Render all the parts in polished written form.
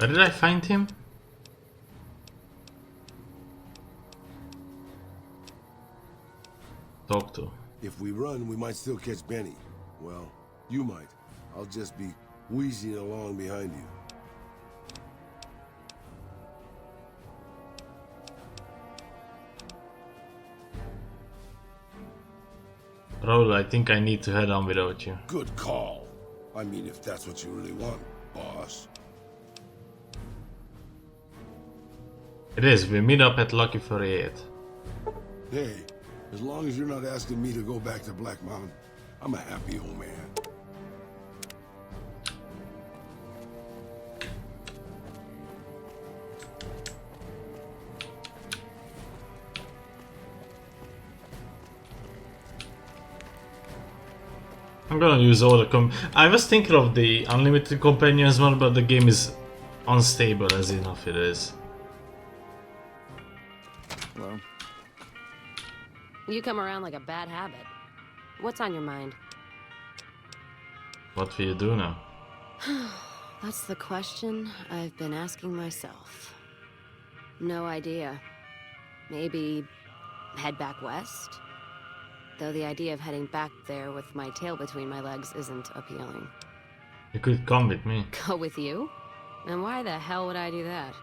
Where did I find him? Talk to. If we run, we might still catch Benny. Well, you might. I'll just be wheezing along behind you. Raul, I think I need to head on without you. Good call. I mean, if that's what you really want, boss. It is. We meet up at Lucky 48. Hey, as long as you're not asking me to go back to Black Mountain, I'm a happy old man. I'm gonna use all the I was thinking of the unlimited companions one, but the game is unstable as enough it is. Hello. You come around like a bad habit. What's on your mind? What will you do now? That's the question I've been asking myself. No idea. Maybe head back west? Though the idea of heading back there with my tail between my legs isn't appealing. You could come with me. Go with you? And why the hell would I do that?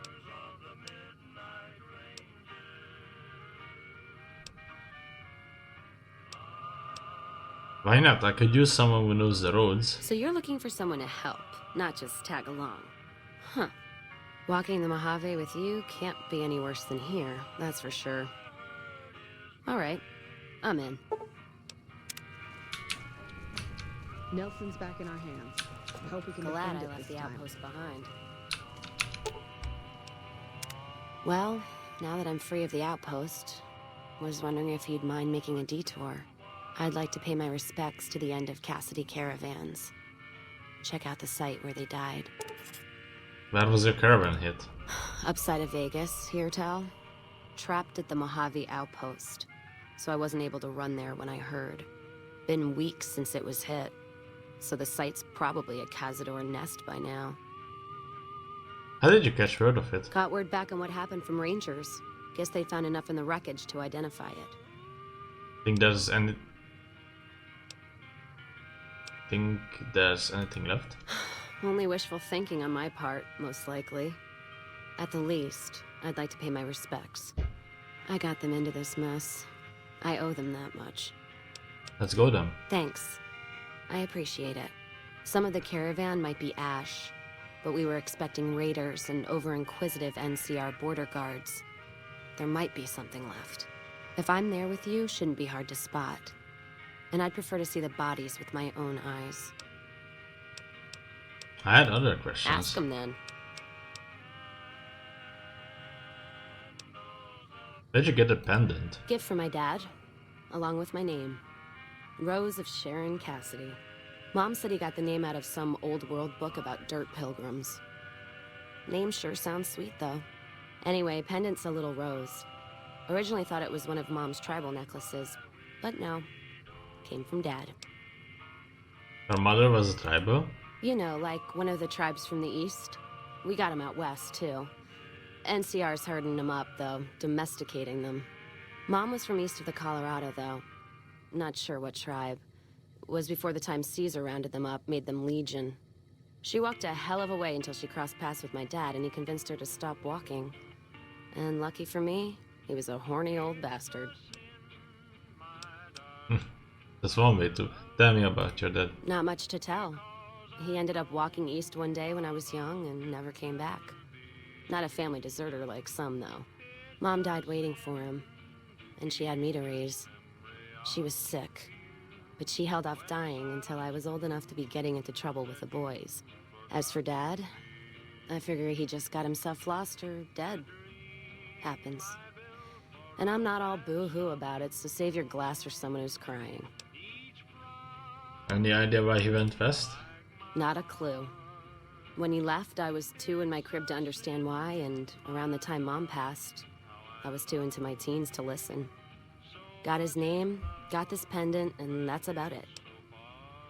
Why not? I could use someone who knows the roads. So you're looking for someone to help, not just tag along. Huh. Walking the Mojave with you can't be any worse than here, that's for sure. Alright, I'm in. Nelson's back in our hands. I hope we can Glad defend I it left this the time. outpost behind. Well, now that I'm free of the outpost, was wondering if you'd mind making a detour. I'd like to pay my respects to the end of Cassidy Caravans. Check out the site where they died. Where was your caravan hit? Upside of Vegas, here tell. Trapped at the Mojave outpost, so I wasn't able to run there when I heard. Been weeks since it was hit, so the site's probably a Cazador nest by now. How did you catch word of it? Got word back on what happened from Rangers. Guess they found enough in the wreckage to identify it. Think there's anything left? Only wishful thinking on my part, most likely. At the least, I'd like to pay my respects. I got them into this mess. I owe them that much. Let's go then. Thanks. I appreciate it. Some of the caravan might be ash, but we were expecting raiders and over-inquisitive NCR border guards. There might be something left. If I'm there with you, shouldn't be hard to spot. And I'd prefer to see the bodies with my own eyes. I had other questions. Ask them then. Where'd you get the pendant? Gift from my dad, along with my name. Rose of Sharon Cassidy. Mom said he got the name out of some old world book about dirt pilgrims. Name sure sounds sweet, though. Anyway, pendant's a little rose. Originally thought it was one of Mom's tribal necklaces, but no. Came from Dad. Her mother was a tribal? You know, like one of the tribes from the east. We got them out west, too. NCR's herding them up, though, domesticating them. Mom was from east of the Colorado, though. Not sure what tribe. Was before the time Caesar rounded them up, made them legion. She walked a hell of a way until she crossed paths with my dad, and he convinced her to stop walking. And lucky for me, he was a horny old bastard. That's one way to tell me about your dad. Not much to tell. He ended up walking east one day when I was young and never came back. Not a family deserter like some, though. Mom died waiting for him, and she had me to raise. She was sick, but she held off dying until I was old enough to be getting into trouble with the boys. As for Dad, I figure he just got himself lost or dead. Happens. And I'm not all boo-hoo about it, so save your glass for someone who's crying. Any idea why he went west? Not a clue. When he left, I was too in my crib to understand why, and around the time Mom passed, I was too into my teens to listen. Got his name, got this pendant, and that's about it.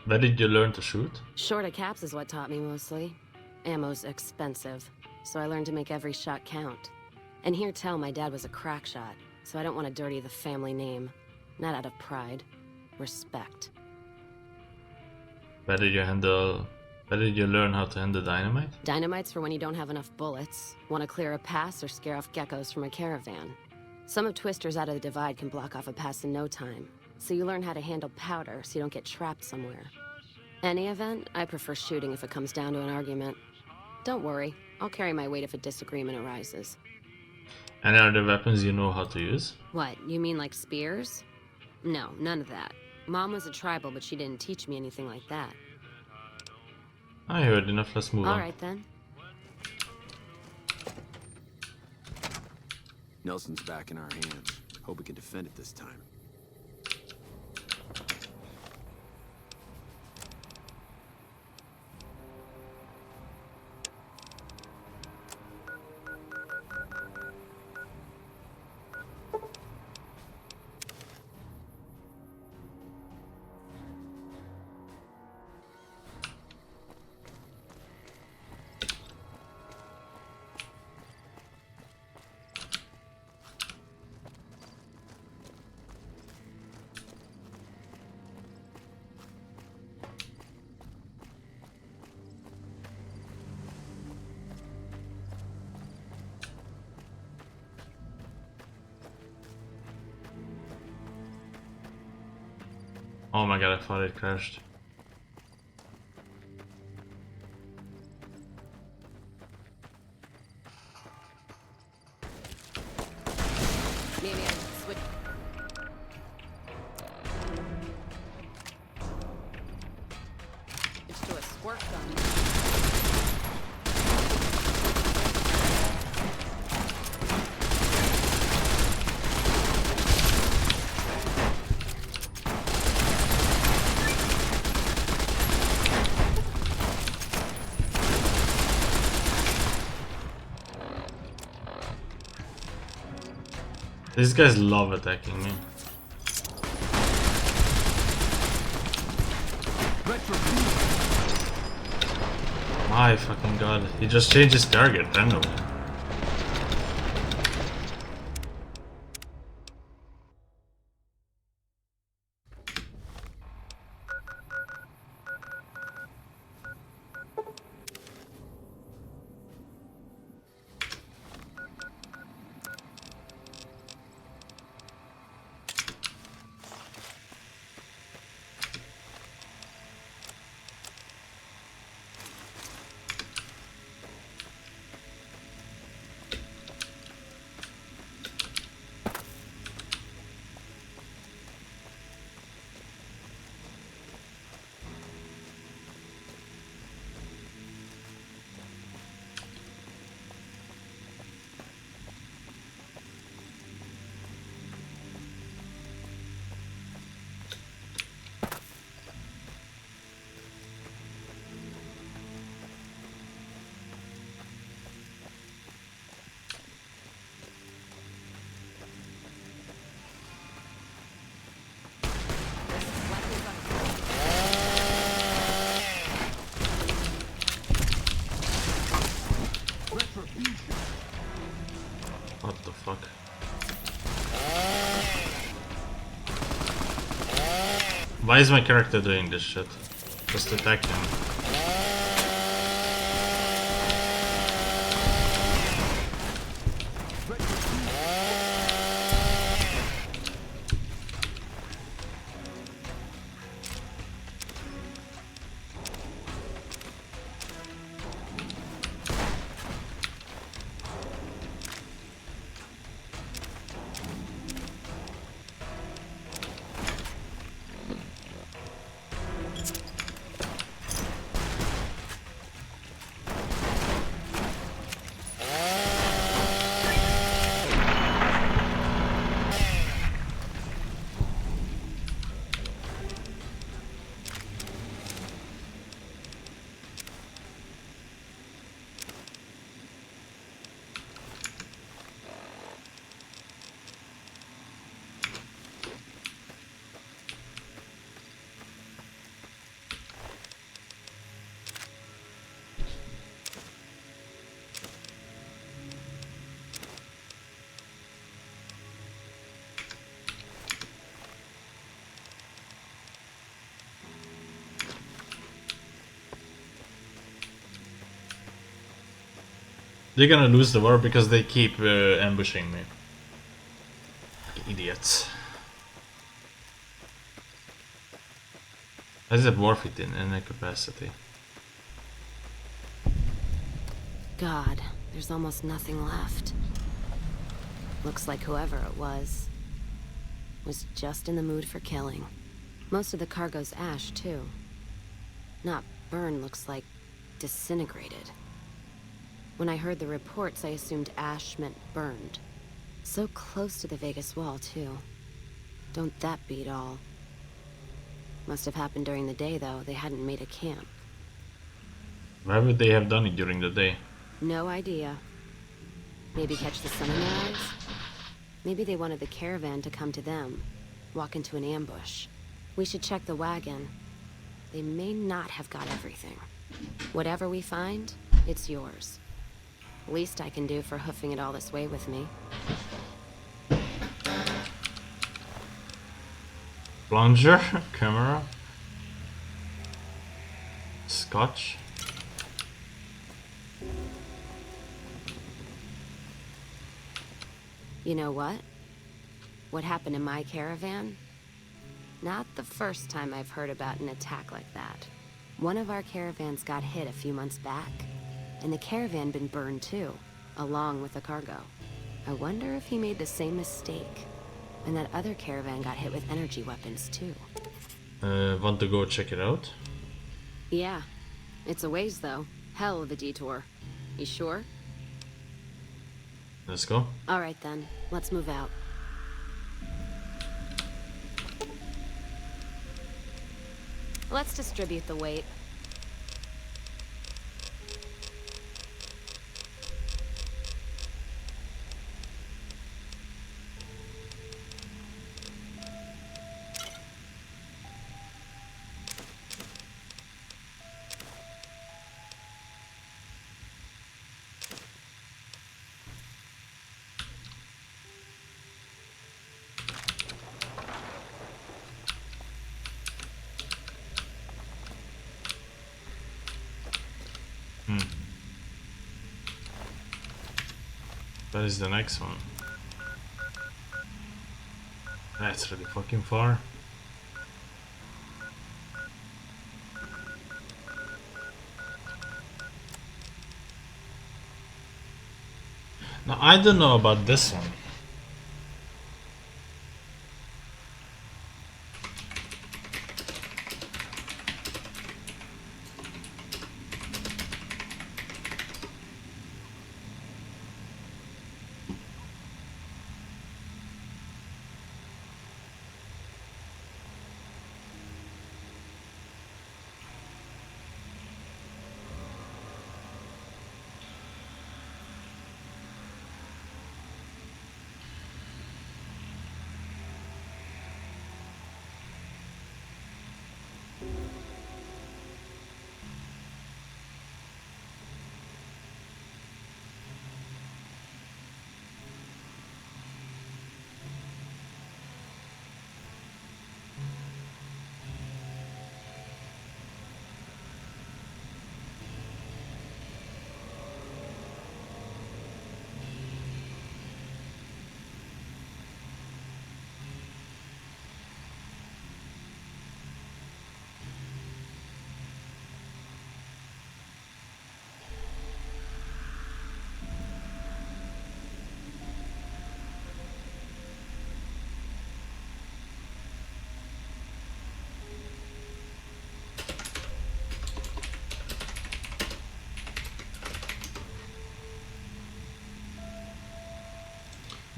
Where did you learn to shoot? Short of caps is what taught me mostly. Ammo's expensive. so I learned to make every shot count. And hear tell my dad was a crack shot, so I don't want to dirty the family name. Not out of pride. Respect. Where did you learn how to handle dynamite? Dynamite's for when you don't have enough bullets, want to clear a pass, or scare off geckos from a caravan. Some of Twister's Out of the Divide can block off a pass in no time, so you learn how to handle powder so you don't get trapped somewhere. Any event, I prefer shooting if it comes down to an argument. Don't worry, I'll carry my weight if a disagreement arises. Any other weapons you know how to use? What, you mean like spears? No, none of that. Mom was a tribal, but she didn't teach me anything like that. I heard enough, let's move on. Alright then. Nelson's back in our hands. Hope we can defend it this time. Oh my god, I thought it crashed. Maybe I should switch. It's to a squirt gun. These guys love attacking me. My fucking god, he just changed his target randomly. What the fuck? Why is my character doing this shit? Just attack him. They're gonna lose the war because they keep ambushing me. Idiots. Is it worth it in any capacity? God, there's almost nothing left. Looks like whoever it was just in the mood for killing. Most of the cargo's ash, too. Not burned, looks like disintegrated. When I heard the reports, I assumed ash meant burned. So close to the Vegas wall, too. Don't that beat all? Must have happened during the day, though. They hadn't made a camp. Why would they have done it during the day? No idea. Maybe catch the sun in their eyes? Maybe they wanted the caravan to come to them. Walk into an ambush. We should check the wagon. They may not have got everything. Whatever we find, it's yours. Least I can do for hoofing it all this way with me. Plunger, camera, scotch. You know what? What happened to my caravan? Not the first time I've heard about an attack like that. One of our caravans got hit a few months back, and the caravan been burned too, along with the cargo. I wonder if he made the same mistake, and that other caravan got hit with energy weapons too. Want to go check it out? Yeah. It's a ways though. Hell of a detour. You sure? Let's go. Alright then, let's move out. Let's distribute the weight. That is the next one. That's really fucking far. Now I don't know about this one.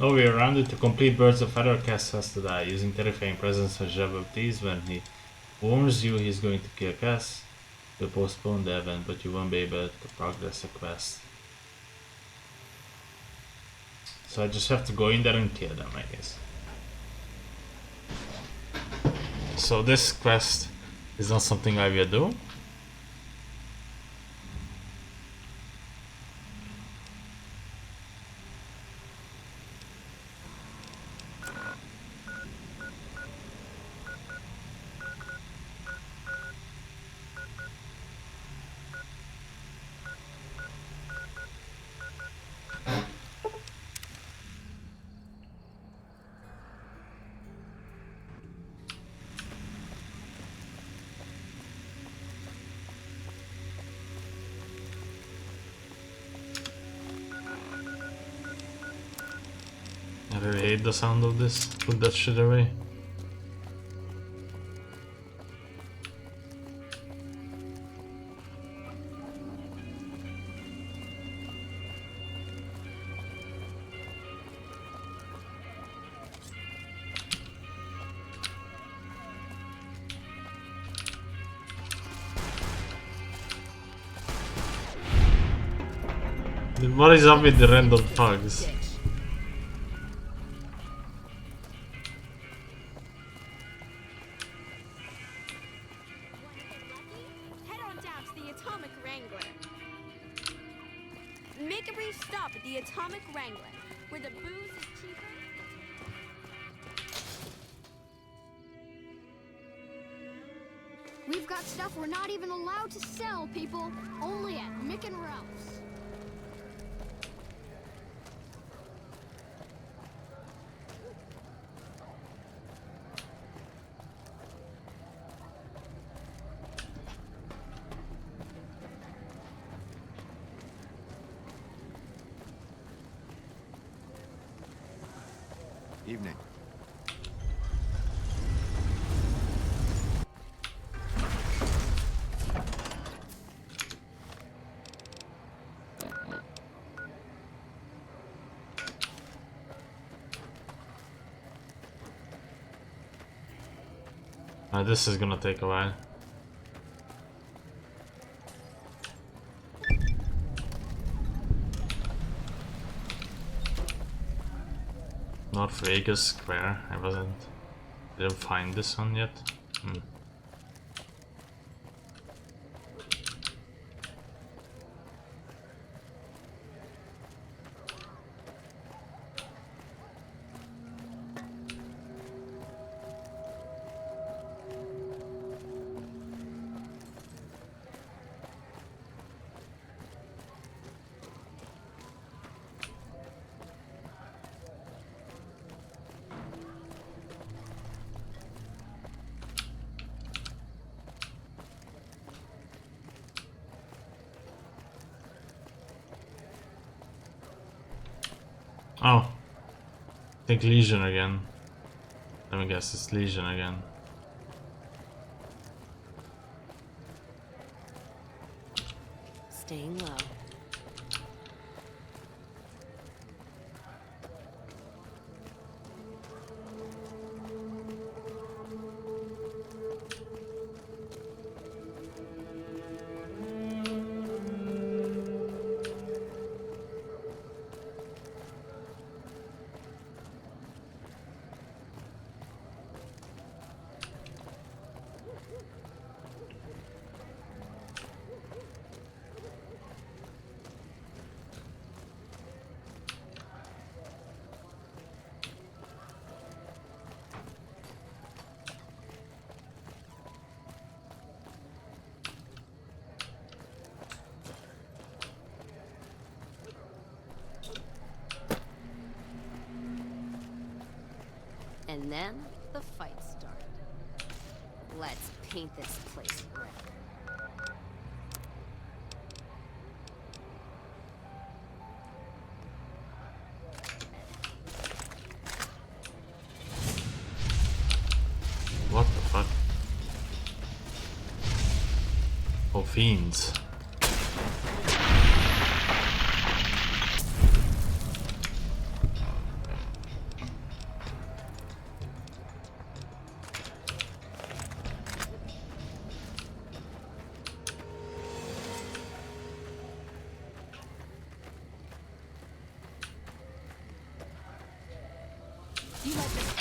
No, we are rounded to complete Birds of Feather. Cass has to die. Using terrifying presence as Jabba Baptiste, when he warns you he's going to kill Cass, you'll postpone the event, but you won't be able to progress the quest. So I just have to go in there and kill them, I guess. So this quest is not something I will do. I really hate the sound of this. Put that shit away. What is up with the random thugs? Head on down to the Atomic Wrangler. Make a brief stop at the Atomic Wrangler, where the booze is cheaper. We've got stuff we're not even allowed to sell, people. Only at Mick and Ralph's. Evening. This is gonna take a while. North Vegas Square. Didn't find this one yet. Oh, I think Legion again. Let me guess, it's Legion again. Staying low. And then the fight started. Let's paint this place red. What the fuck? Oh, fiends. You like this?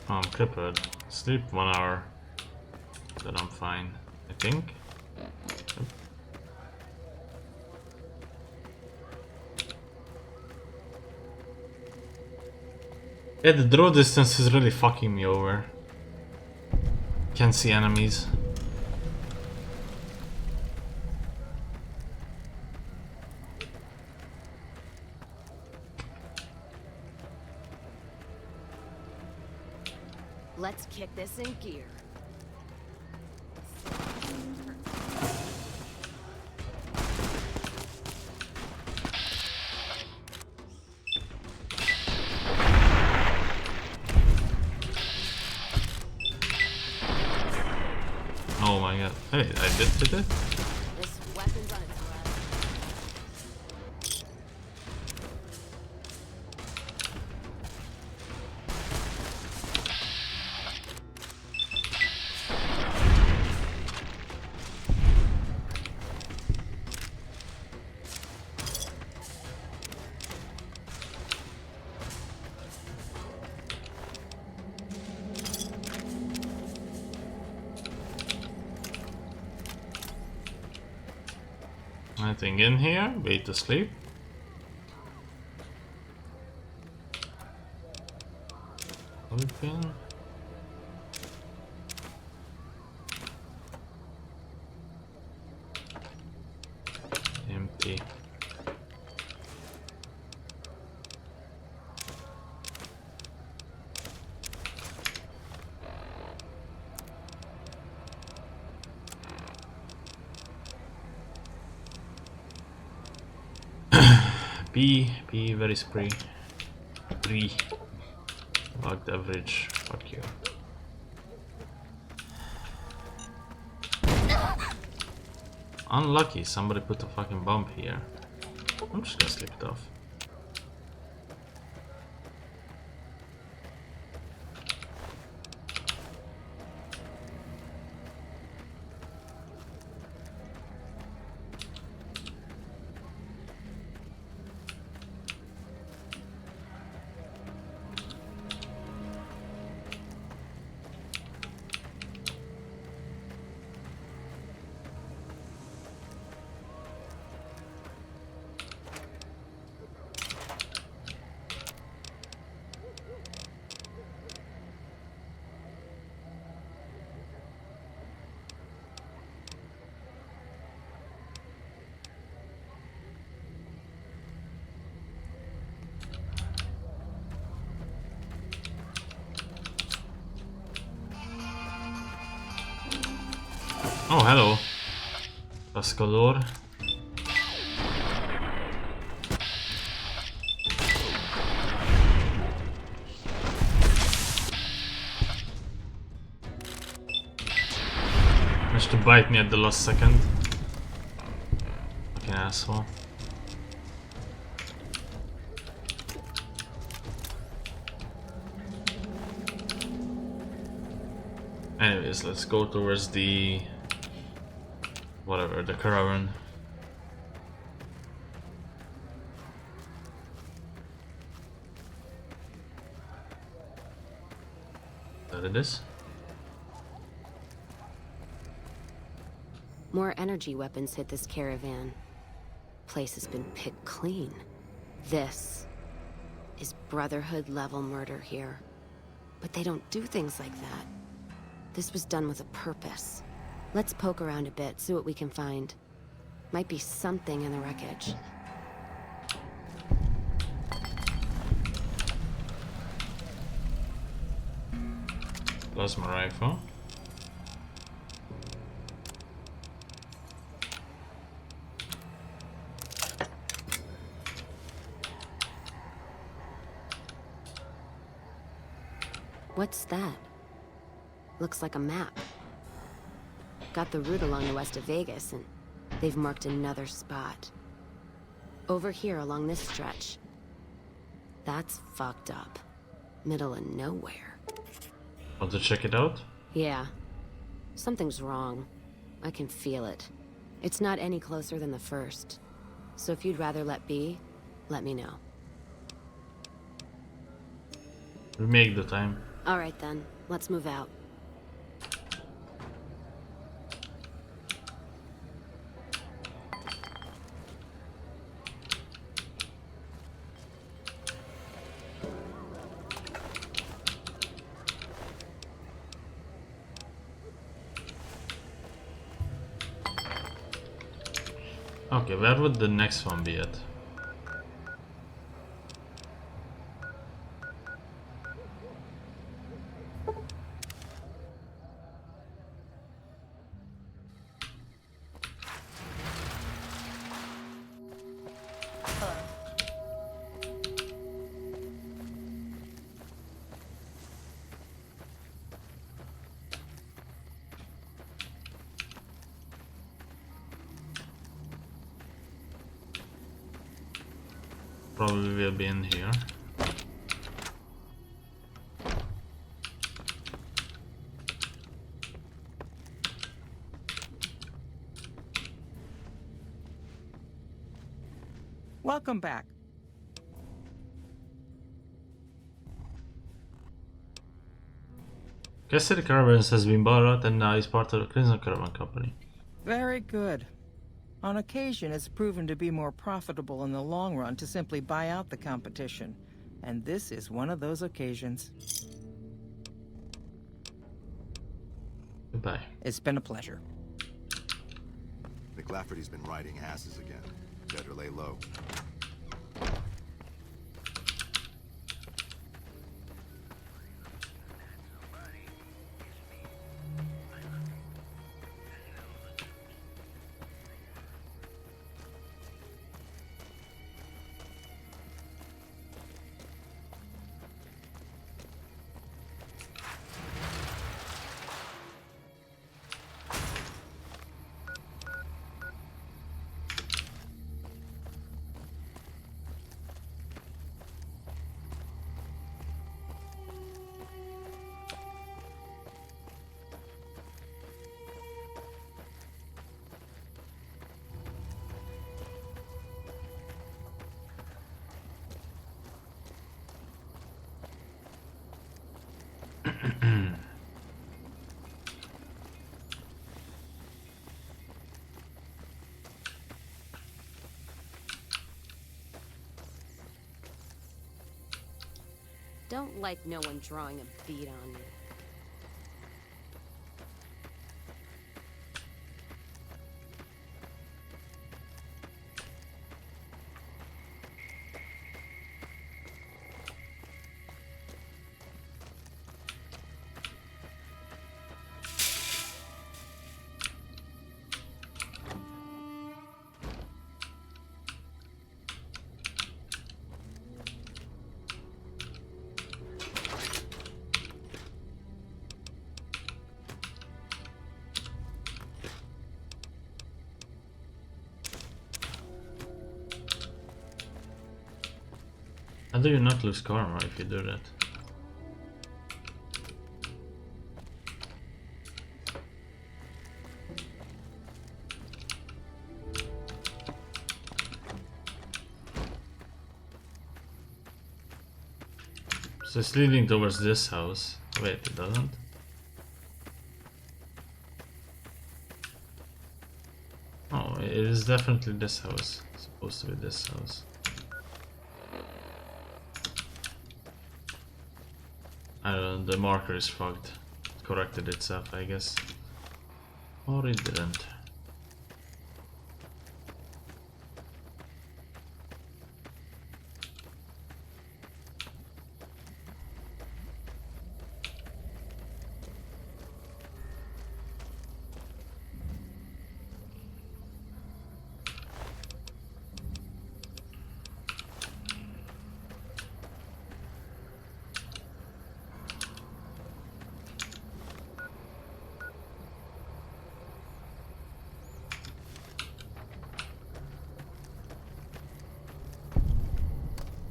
Oh, I'm crippled. Sleep 1 hour. Then I'm fine, I think. Yeah, the draw distance is really fucking me over. Can't see enemies. Let's kick this in gear. Oh my god. Hey, I did it? This weapon's on its way. Anything in here? Way to sleep. Open. Empty. Be very spree. Logged average. Fuck you. Unlucky, somebody put a fucking bomb here. I'm just gonna sleep it off. Oh, hello. Pascalor. Managed to bite me at the last second. Fucking asshole. Anyways, let's go towards the... whatever, the caravan. That it is? More energy weapons hit this caravan. Place has been picked clean. This is Brotherhood level murder here. But they don't do things like that. This was done with a purpose. Let's poke around a bit, see what we can find. Might be something in the wreckage. Plasma rifle. What's that? Looks like a map. Got the route along the west of Vegas, and they've marked another spot. Over here along this stretch. That's fucked up. Middle of nowhere. Want to check it out? Yeah. Something's wrong. I can feel it. It's not any closer than the first. So if you'd rather let be, let me know. We make the time. Alright then, let's move out. Okay, where would the next one be at? probably will be in here. Welcome back. Cassidy Caravans has been bought out and now is part of the Crimson Caravan Company. Very good. On occasion, it's proven to be more profitable in the long run to simply buy out the competition. And this is one of those occasions. Goodbye. It's been a pleasure. McLafferty's been riding asses again. Better lay low. Don't like no one drawing a bead on me. How do you not lose karma if you do that? So it's leading towards this house. Wait, it doesn't? Oh, it is definitely this house. It's supposed to be this house. I don't know, the marker is fucked. It corrected itself, I guess. Or it didn't.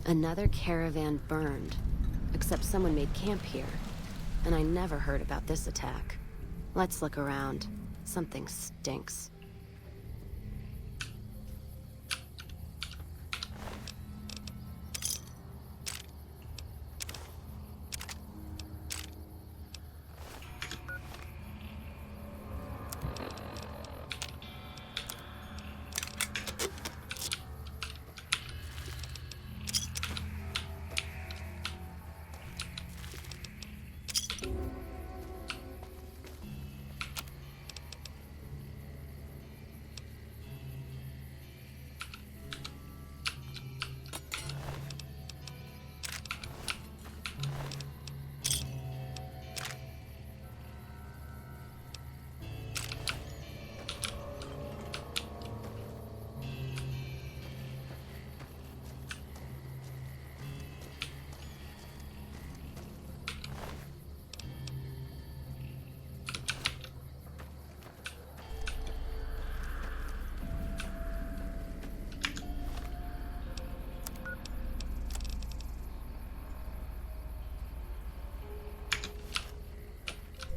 Another caravan burned. Except someone made camp here. And I never heard about this attack. Let's look around. Something stinks.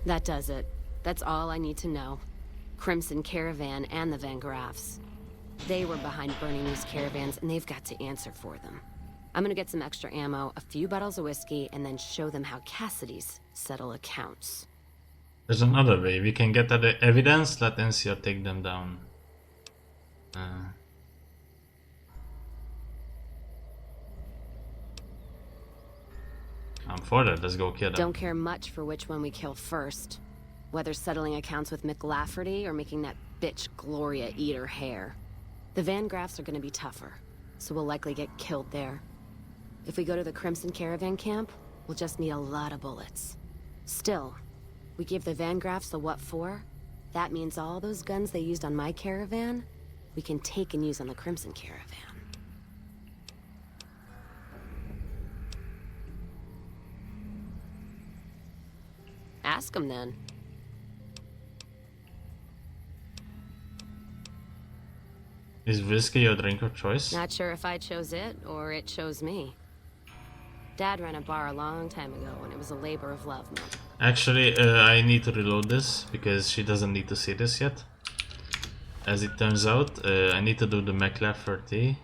That does it. That's all I need to know. Crimson Caravan and the Van Graffs. They were behind burning these caravans, and they've got to answer for them. I'm gonna get some extra ammo, a few bottles of whiskey, and then show them how Cassidy's settle accounts. There's another way. We can get the evidence, let NCR take them down. I'm for that. Let's go kill them. Don't care much for which one we kill first. Whether settling accounts with Mick Lafferty or making that bitch Gloria eat her hair. The Van Graffs are gonna be tougher, so we'll likely get killed there. If we go to the Crimson Caravan camp, we'll just need a lot of bullets. Still, we give the Van Graffs the what for. That means all those guns they used on my caravan, we can take and use on the Crimson Caravan. Ask them then. Is whiskey your drink of choice? Not sure if I chose it or it chose me. Dad ran a bar a long time ago and it was a labor of love, Mom. Actually, I need to reload this because she doesn't need to see this yet. As it turns out, I need to do the McLafferty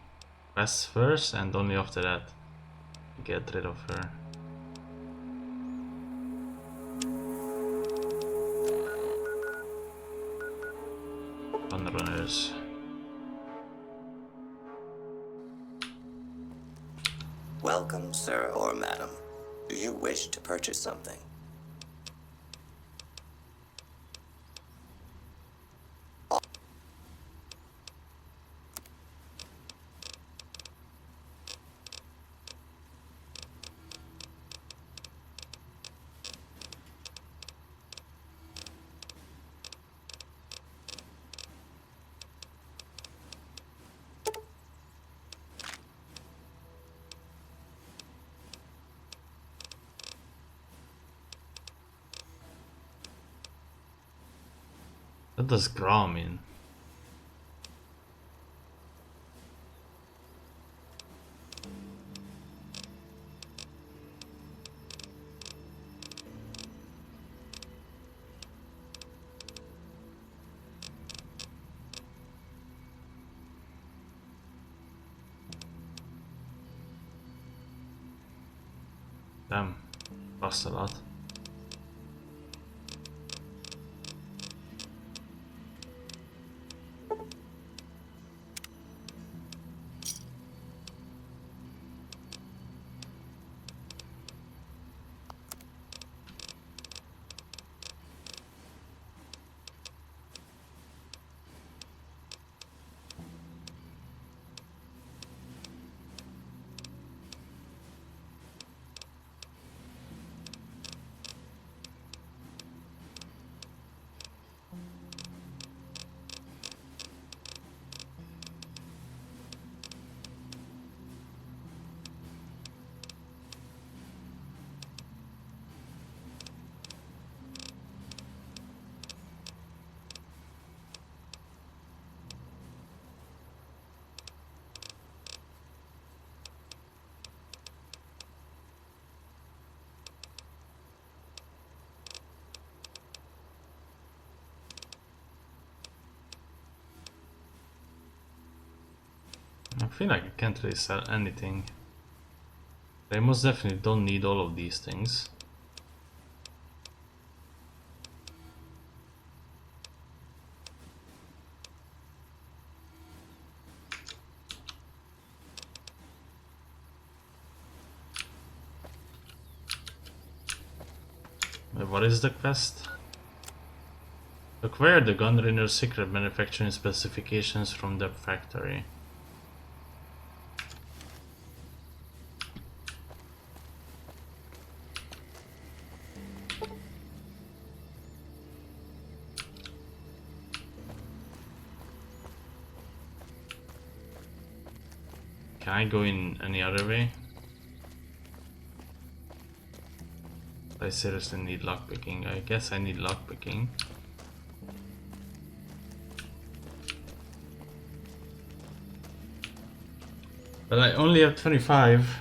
quest first, and only after that get rid of her. Runners. Welcome, sir or madam. Do you wish to purchase something? What does Gra mean? Damn, lost a lot. I feel like I can't really sell anything. They most definitely don't need all of these things. What is the quest? Acquire the Gunrunner's secret manufacturing specifications from the factory. Can I go in any other way? I seriously need lockpicking. I guess I need lockpicking. But I only have 25.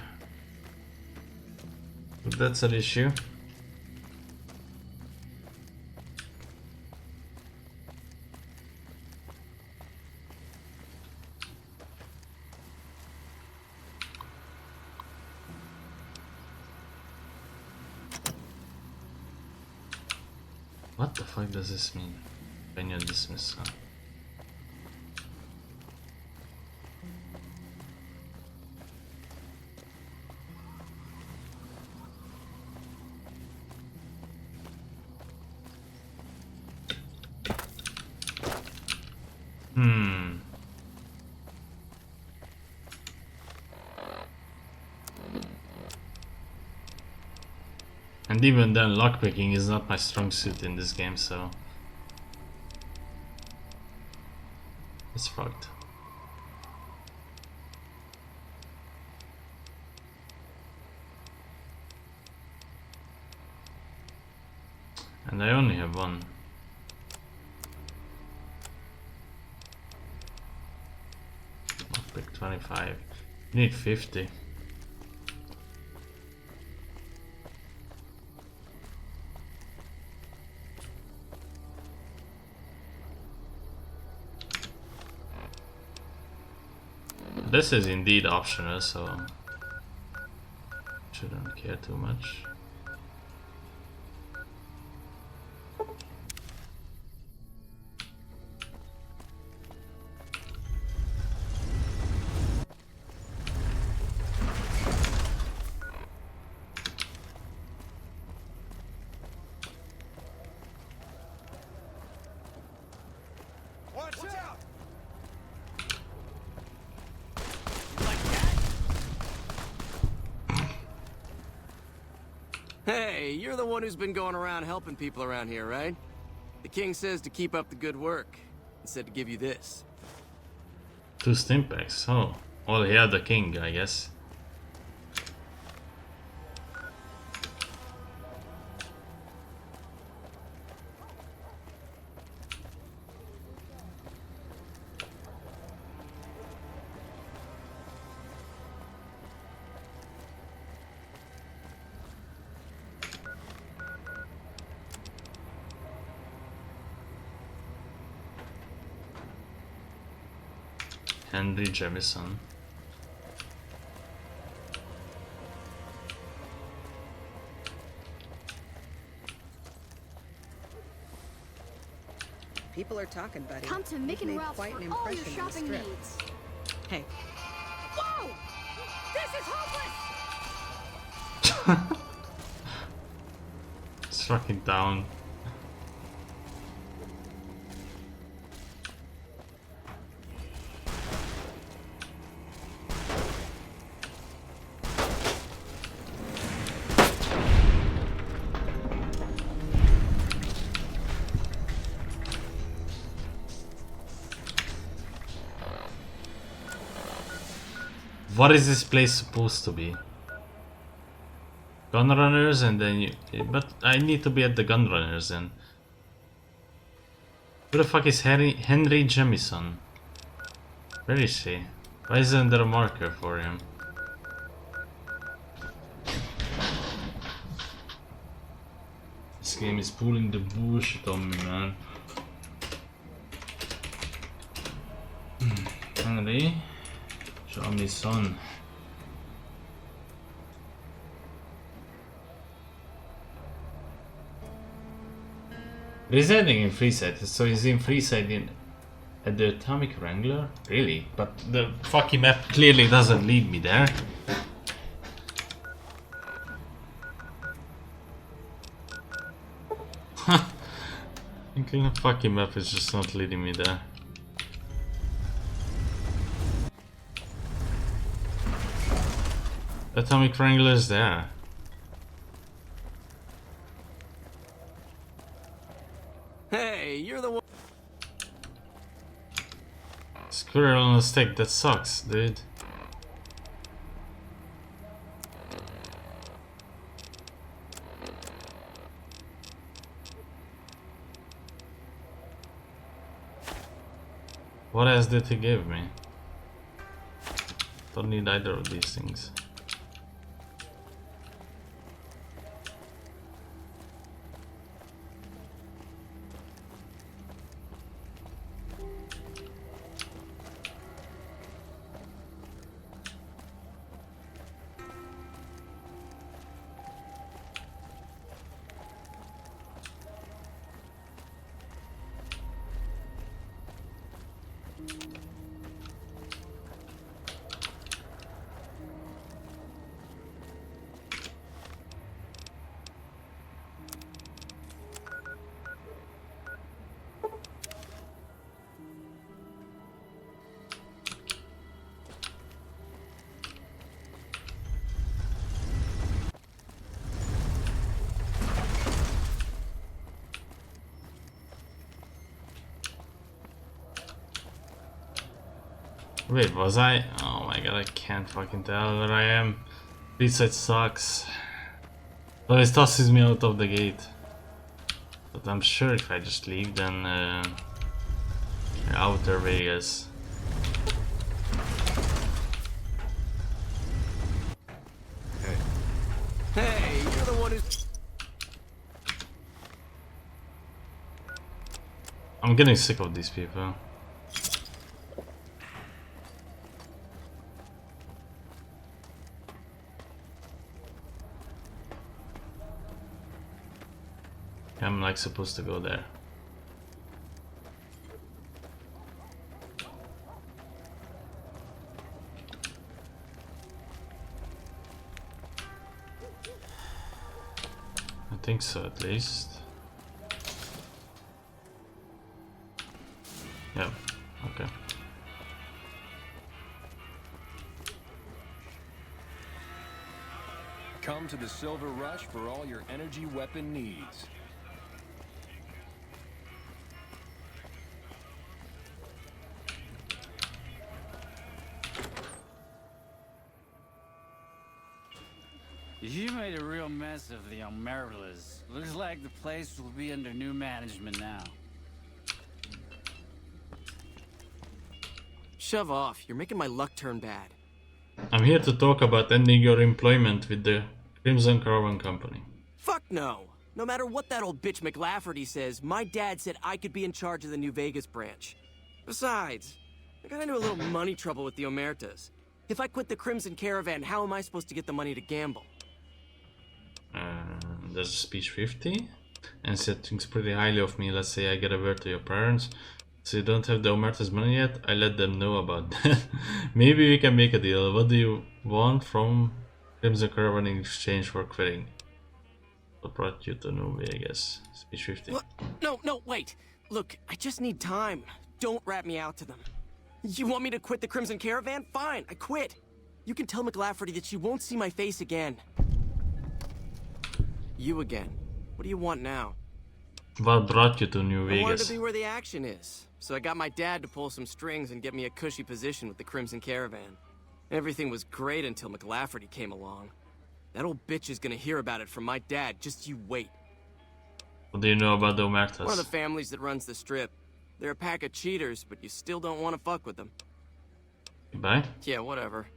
That's an issue. the fuck does this mean? Venue dismissal. And even then, lockpicking is not my strong suit in this game, so it's fucked. And I only have one. Lockpick 25. You need 50. This is indeed optional, so shouldn't care too much. Hey, you're the one who's been going around helping people around here, right? The king says to keep up the good work, and said to give you this. 2 stim packs. Oh, well, he had the king, I guess. Henry Jemison. People are talking, buddy. Come to Mick You've and made Ralph's quite an for all your impression on the shopping strip. needs. Hey, Whoa! This is hopeless! Struck it down. What is this place supposed to be? Gunrunners and then you... But I need to be at the Gunrunners then. Who the fuck is Henry Jemison? Where is he? Why isn't there a marker for him? This game is pulling the bullshit on me, man. Henry Jemison. Residing in Freeside, so he's in Freeside at the Atomic Wrangler? Really? But the fucking map clearly doesn't lead me there. The fucking map is just not leading me there. Atomic Wrangler is there. Hey, you're the one. Squirrel on a stick, that sucks, dude. What else did he give me? Don't need either of these things. Wait, was I? Oh my god, I can't fucking tell where I am. This side sucks. So it tosses me out of the gate. But I'm sure if I just leave, then outer Vegas. Hey, you're the one who's... I'm getting sick of these people. I'm like supposed to go there. I think so, at least. Yeah, okay. Come to the Silver Rush for all your energy weapon needs. You made a real mess of the Omertas. Looks like the place will be under new management now. Shove off. You're making my luck turn bad. I'm here to talk about ending your employment with the Crimson Caravan Company. Fuck no. No matter what that old bitch McLafferty says, my dad said I could be in charge of the New Vegas branch. Besides, I got into a little money trouble with the Omertas. If I quit the Crimson Caravan, how am I supposed to get the money to gamble? There's a speech 50 and said thinks pretty highly of me. Let's say I get a word to your parents, so you don't have the Omerta's money yet. I let them know about that. Maybe we can make a deal. What do you want from Crimson Caravan in exchange for quitting? What brought you to New Vegas? Speech 50. What? No, wait. Look, I just need time. Don't rat me out to them. You want me to quit the Crimson Caravan? Fine, I quit. You can tell McLafferty that she won't see my face again. You again. What do you want now? What brought you to New Vegas? I wanted to be where the action is, so I got my dad to pull some strings and get me a cushy position with the Crimson Caravan. Everything was great until McLafferty came along. That old bitch is gonna hear about it from my dad, just you wait. What do you know about the Omertas? One of the families that runs the strip. They're a pack of cheaters, but you still don't want to fuck with them. Goodbye? Yeah, whatever.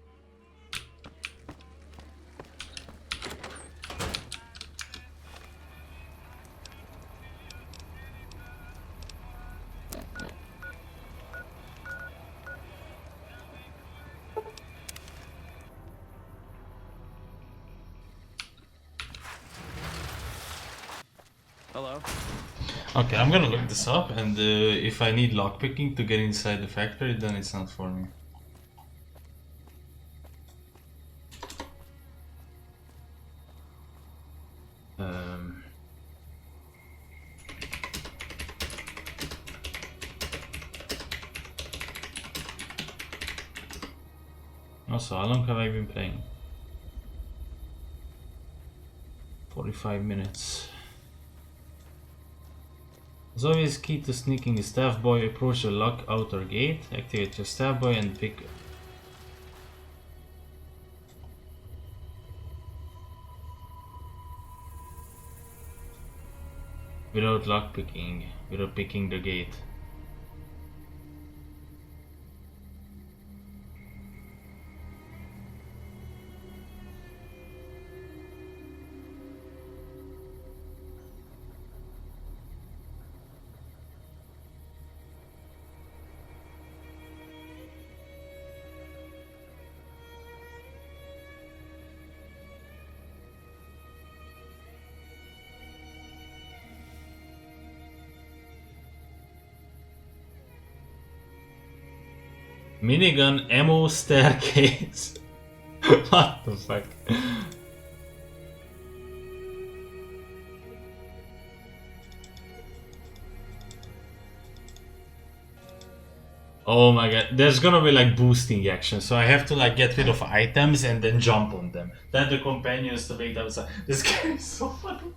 Hello? Okay, I'm gonna look this up, and if I need lockpicking to get inside the factory, then it's not for me. Also, how long have I been playing? 45 minutes. As always, key to sneaking is staff boy. Approach the lock outer gate, activate your staff boy and pick without lockpicking, without picking the gate. Minigun ammo staircase. What the fuck? Oh my god, there's gonna be like boosting action, so I have to like get rid of items and then jump on them. Then the companions to wait outside. This game is so funny.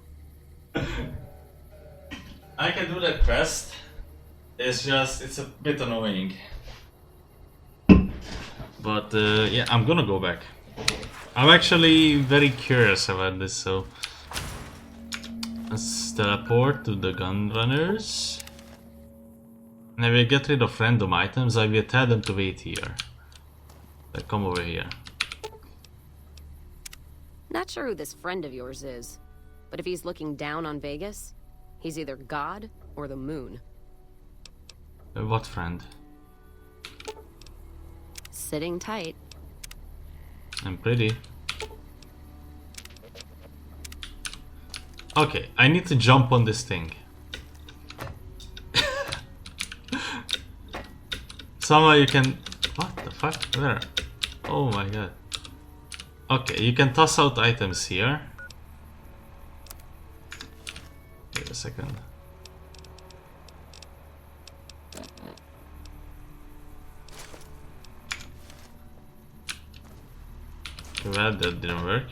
I can do that quest. It's just, it's a bit annoying. But yeah, I'm gonna go back. I'm actually very curious about this, so let's teleport to the gunrunners. And I will get rid of random items. I will tell them to wait here. Like, come over here. Not sure who this friend of yours is, but if he's looking down on Vegas, he's either God or the moon. What friend? Sitting tight. I'm pretty. Okay, I need to jump on this thing. Somehow you can... What the fuck? Where? Oh my god. Okay, you can toss out items here. Wait a second. Well, that didn't work.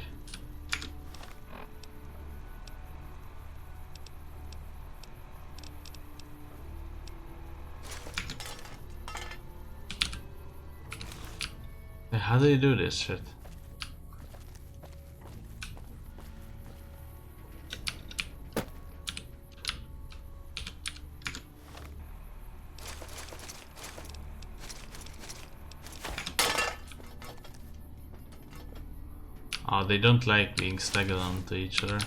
How do you do this shit? Oh, they don't like being staggered onto each other.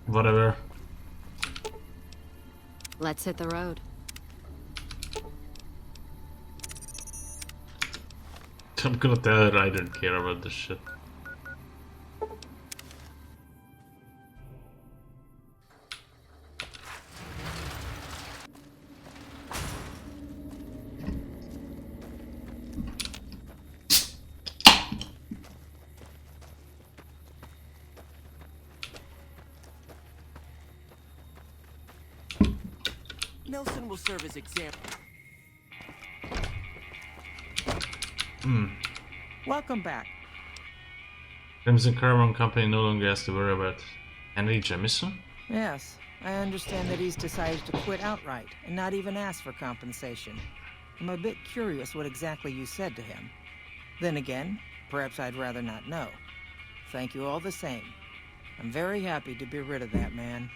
Whatever. Let's hit the road. I'm gonna tell her I don't care about this shit. Nelson will serve as example. Welcome back. Crimson Caravan Company no longer has to worry about Henry Jemison? Yes, I understand that he's decided to quit outright and not even ask for compensation. I'm a bit curious what exactly you said to him. Then again, perhaps I'd rather not know. Thank you all the same. I'm very happy to be rid of that man.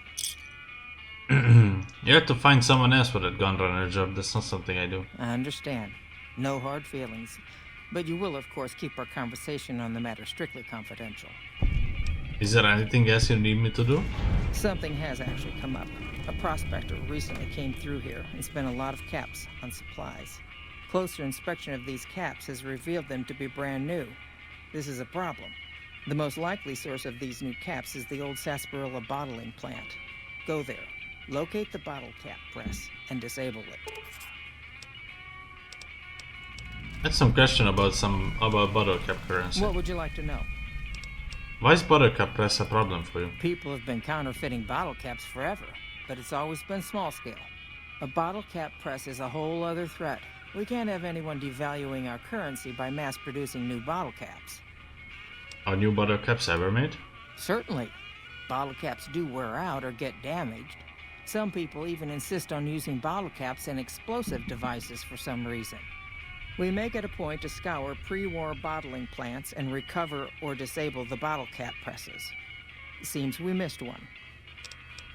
You have to find someone else for that gunrunner job. That's not something I do. I understand. No hard feelings. But you will, of course, keep our conversation on the matter strictly confidential. Is there anything else you need me to do? Something has actually come up. A prospector recently came through here and spent a lot of caps on supplies. Closer inspection of these caps has revealed them to be brand new. This is a problem. The most likely source of these new caps is the old Sarsaparilla bottling plant. Go there, locate the bottle cap press, and disable it. I had some question about bottle cap currency. What would you like to know? Why is bottle cap press a problem for you? People have been counterfeiting bottle caps forever, but it's always been small scale. A bottle cap press is a whole other threat. We can't have anyone devaluing our currency by mass-producing new bottle caps. Are new bottle caps ever made? Certainly. Bottle caps do wear out or get damaged. Some people even insist on using bottle caps in explosive devices for some reason. We make it a point to scour pre-war bottling plants and recover or disable the bottle cap presses. Seems we missed one.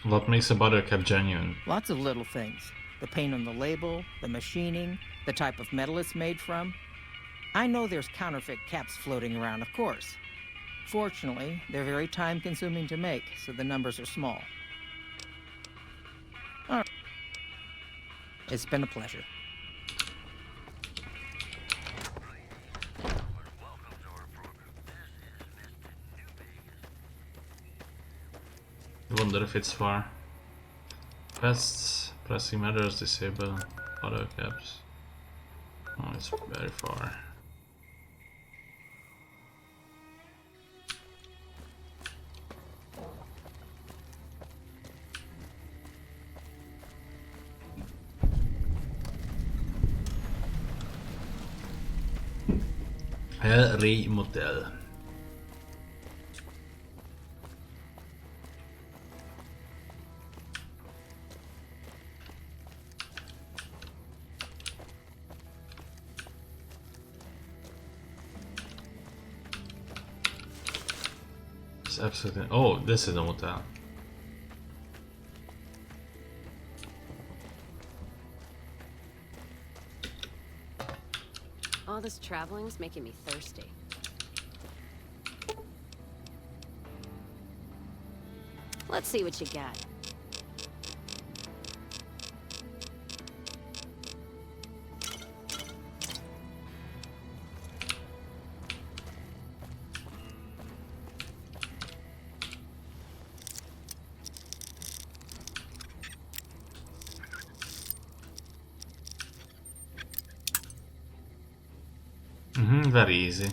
What makes a bottle cap genuine? Lots of little things. The paint on the label, the machining, the type of metal it's made from. I know there's counterfeit caps floating around, of course. Fortunately, they're very time-consuming to make, so the numbers are small. All right. It's been a pleasure. I wonder if it's far. Quests, Pressing matters disable other caps. Oh, it's very far. El Rey Motel. It's absolutely. Oh, this is a motel. All this traveling's making me thirsty. Let's see what you got. Very easy.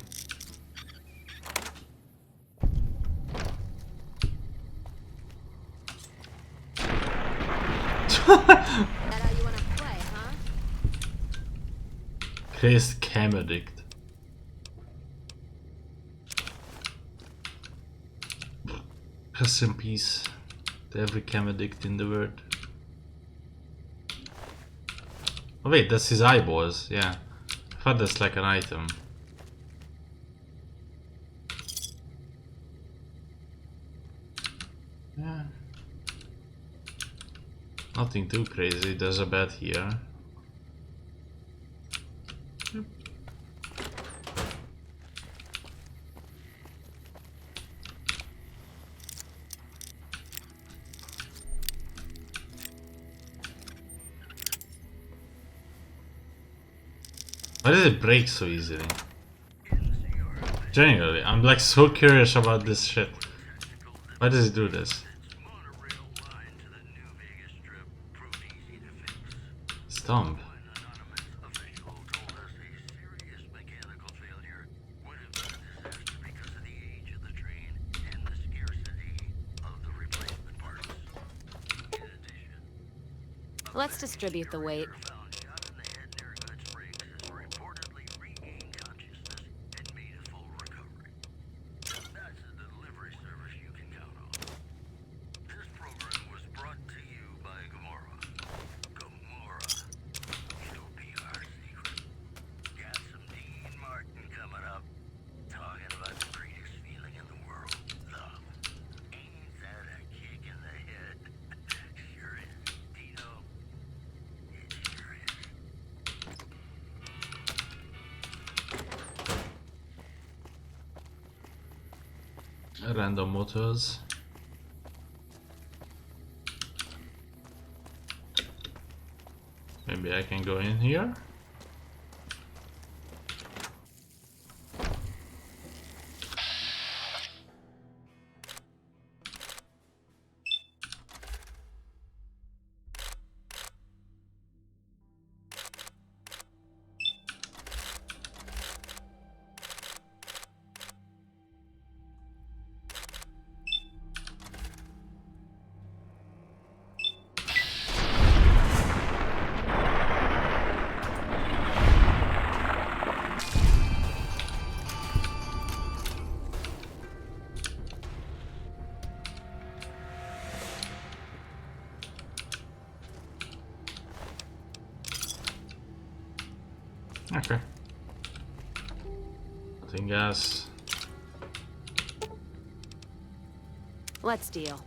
Chris Cam Addict. Rest in peace to every Cam Addict in the world. Oh wait, that's his eyeballs, yeah. I thought that's like an item. Yeah. Nothing too crazy, there's a bed here. Why does it break so easily? Genuinely, I'm like so curious about this shit. Why does it do this? Stomp. Let's distribute the weight. Random motors. Maybe I can go in here. Okay. Nothing else. Let's deal.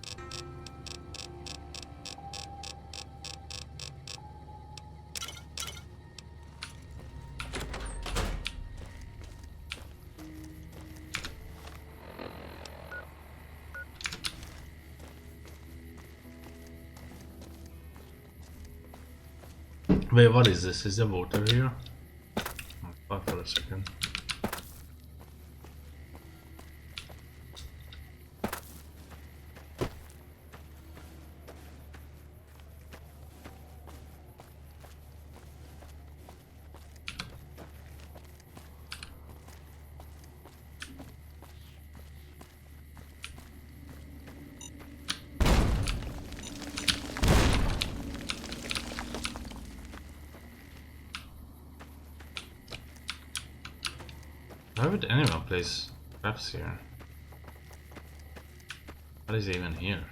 Wait, what is this? Is there water here? Oh, fuck for a second. Why would anyone place traps here? What is even here?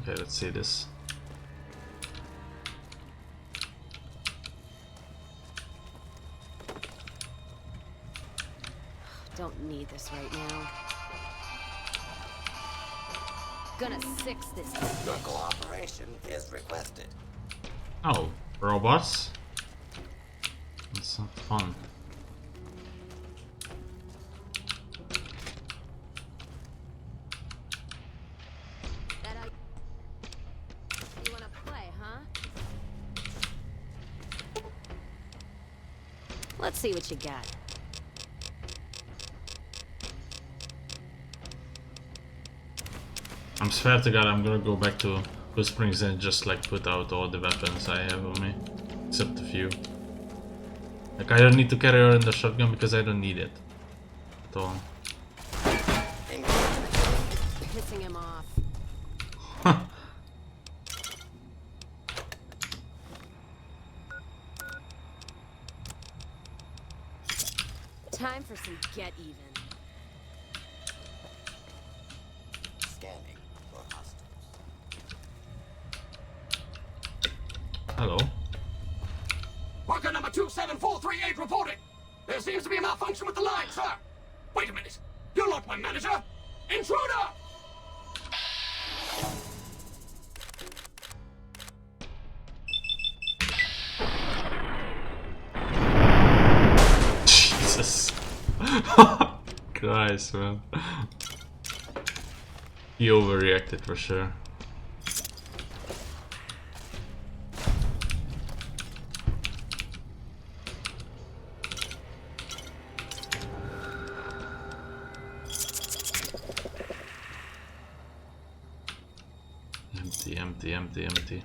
Okay, let's see this. Don't need this right now. Gonna fix this. Your cooperation is requested. Oh, robots? That's not fun. You wanna play, huh? Let's see what you got. I'm swear to God, I'm gonna go back to Good Springs and just like put out all the weapons I have on me, except a few. Like I don't need to carry around the shotgun because I don't need it at all. Pissing him off. Time for some get even. Scanning for hostiles. Hello. Worker number 27438 reporting. There seems to be a malfunction with the line, sir. Wait a minute. You're not my manager. Intruder! Jesus. Christ, man. He overreacted for sure. Empty, empty, empty, empty.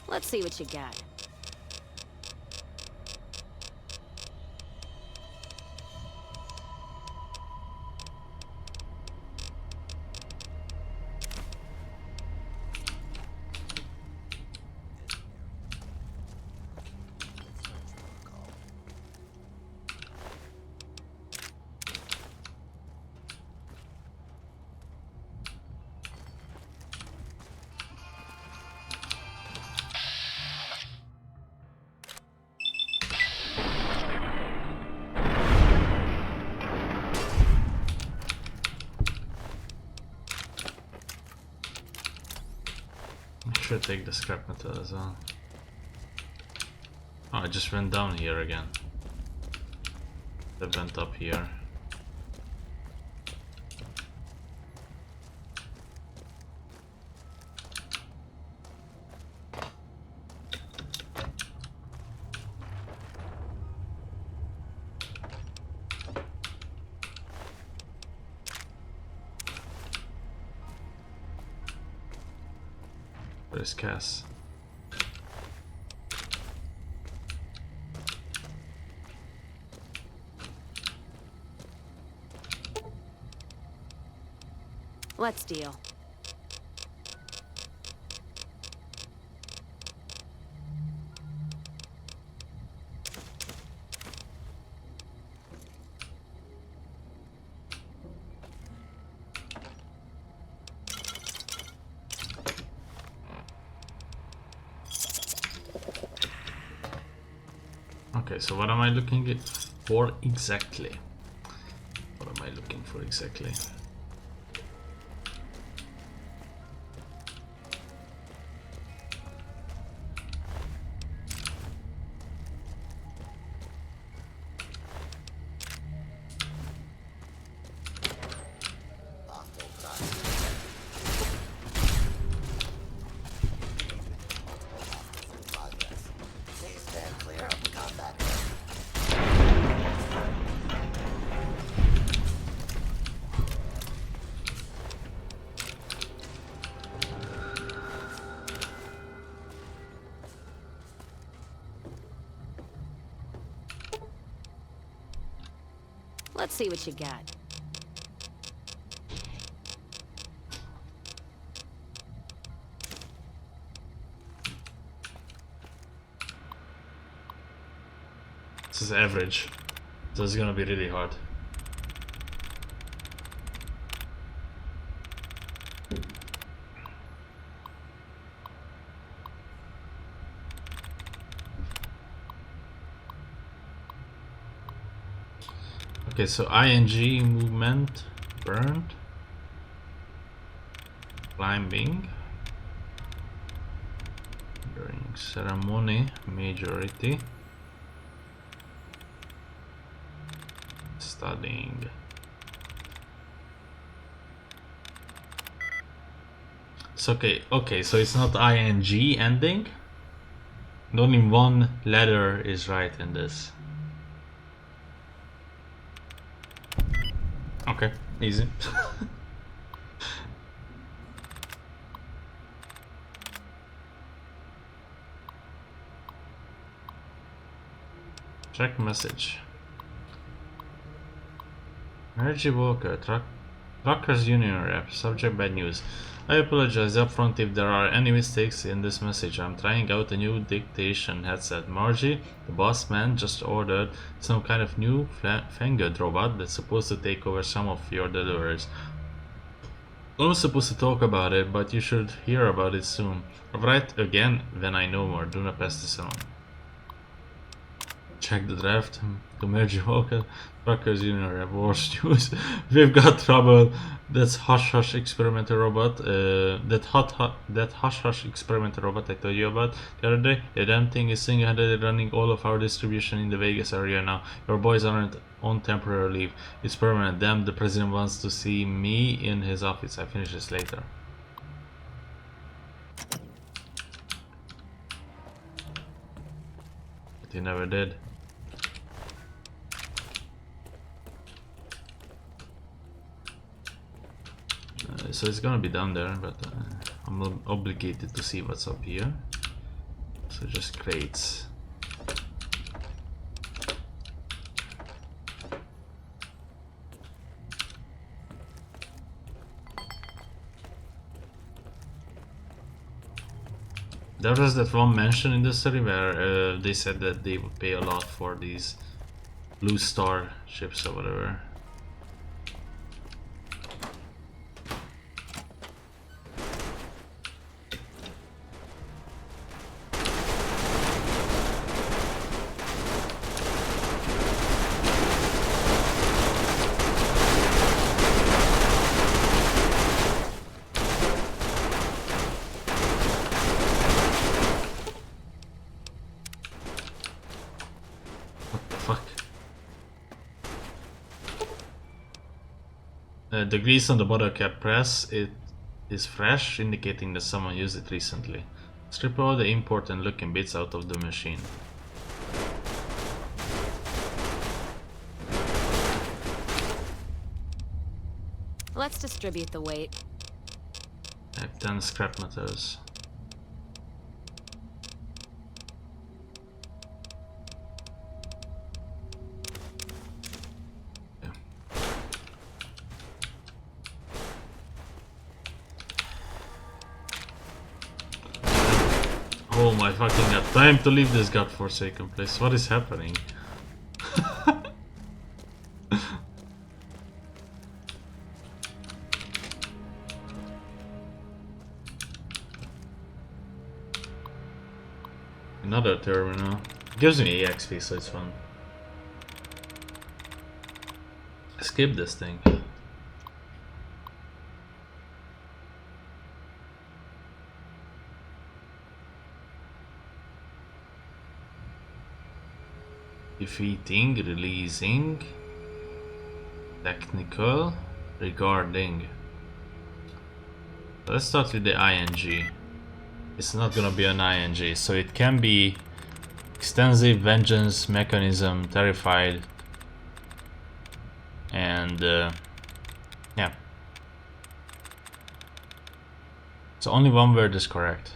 Let's see what you got. I should take the scrap metal as well. Oh, I just went down here again. I went up here. Where's Cass? Let's deal. Okay, so what am I looking at? for exactly? What am I looking for exactly? Let's see what you got. This is average, so it's gonna be really hard. Okay, so ing movement, burned, climbing, during ceremony, majority, studying. So okay, so it's not ing ending. Only one letter is right in this. Okay, easy. Check message. Energy Walker, Truckers Union rep, subject bad news. I apologize upfront if there are any mistakes in this message. I'm trying out a new dictation headset. Margie, the boss man, just ordered some kind of new fangled robot that's supposed to take over some of your deliveries. I was supposed to talk about it, but you should hear about it soon. I'll write again when I know more. Do not pass this on. Check the draft to merge Walker, Truckers Union rep, worst news. We've got trouble. That's Hush Hush experimental robot. That Hush Hush experimental robot I told you about the other day. The damn thing is single-handedly running all of our distribution in the Vegas area now. Your boys aren't on temporary leave. It's permanent. Damn, the president wants to see me in his office. I finish this later. But he never did. So it's gonna be down there, but I'm obligated to see what's up here. So just crates. There was that one mention in the story where they said that they would pay a lot for these Blue Star ships or whatever. The grease on the bottle cap press, it is fresh, indicating that someone used it recently. Strip all the important looking bits out of the machine. Let's distribute the weight. I have 10 scrap metals. Oh my fucking god, time to leave this godforsaken place. What is happening? Another terminal. Gives me EXP, so it's fun. skip this thing. Defeating, releasing, technical, regarding. Let's start with the ing. It's not gonna be an ing, so it can be extensive, vengeance, mechanism, terrified, and yeah. So only one word is correct.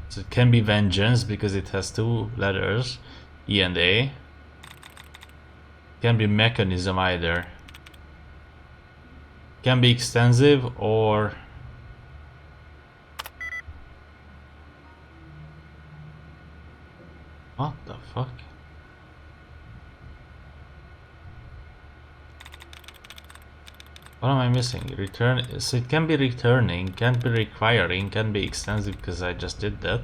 So it can be vengeance because it has two letters, E and A. It can be mechanism either. It can be extensive or what the fuck? What am I missing? Return. So it can be returning, can be requiring, can be extensive because I just did that.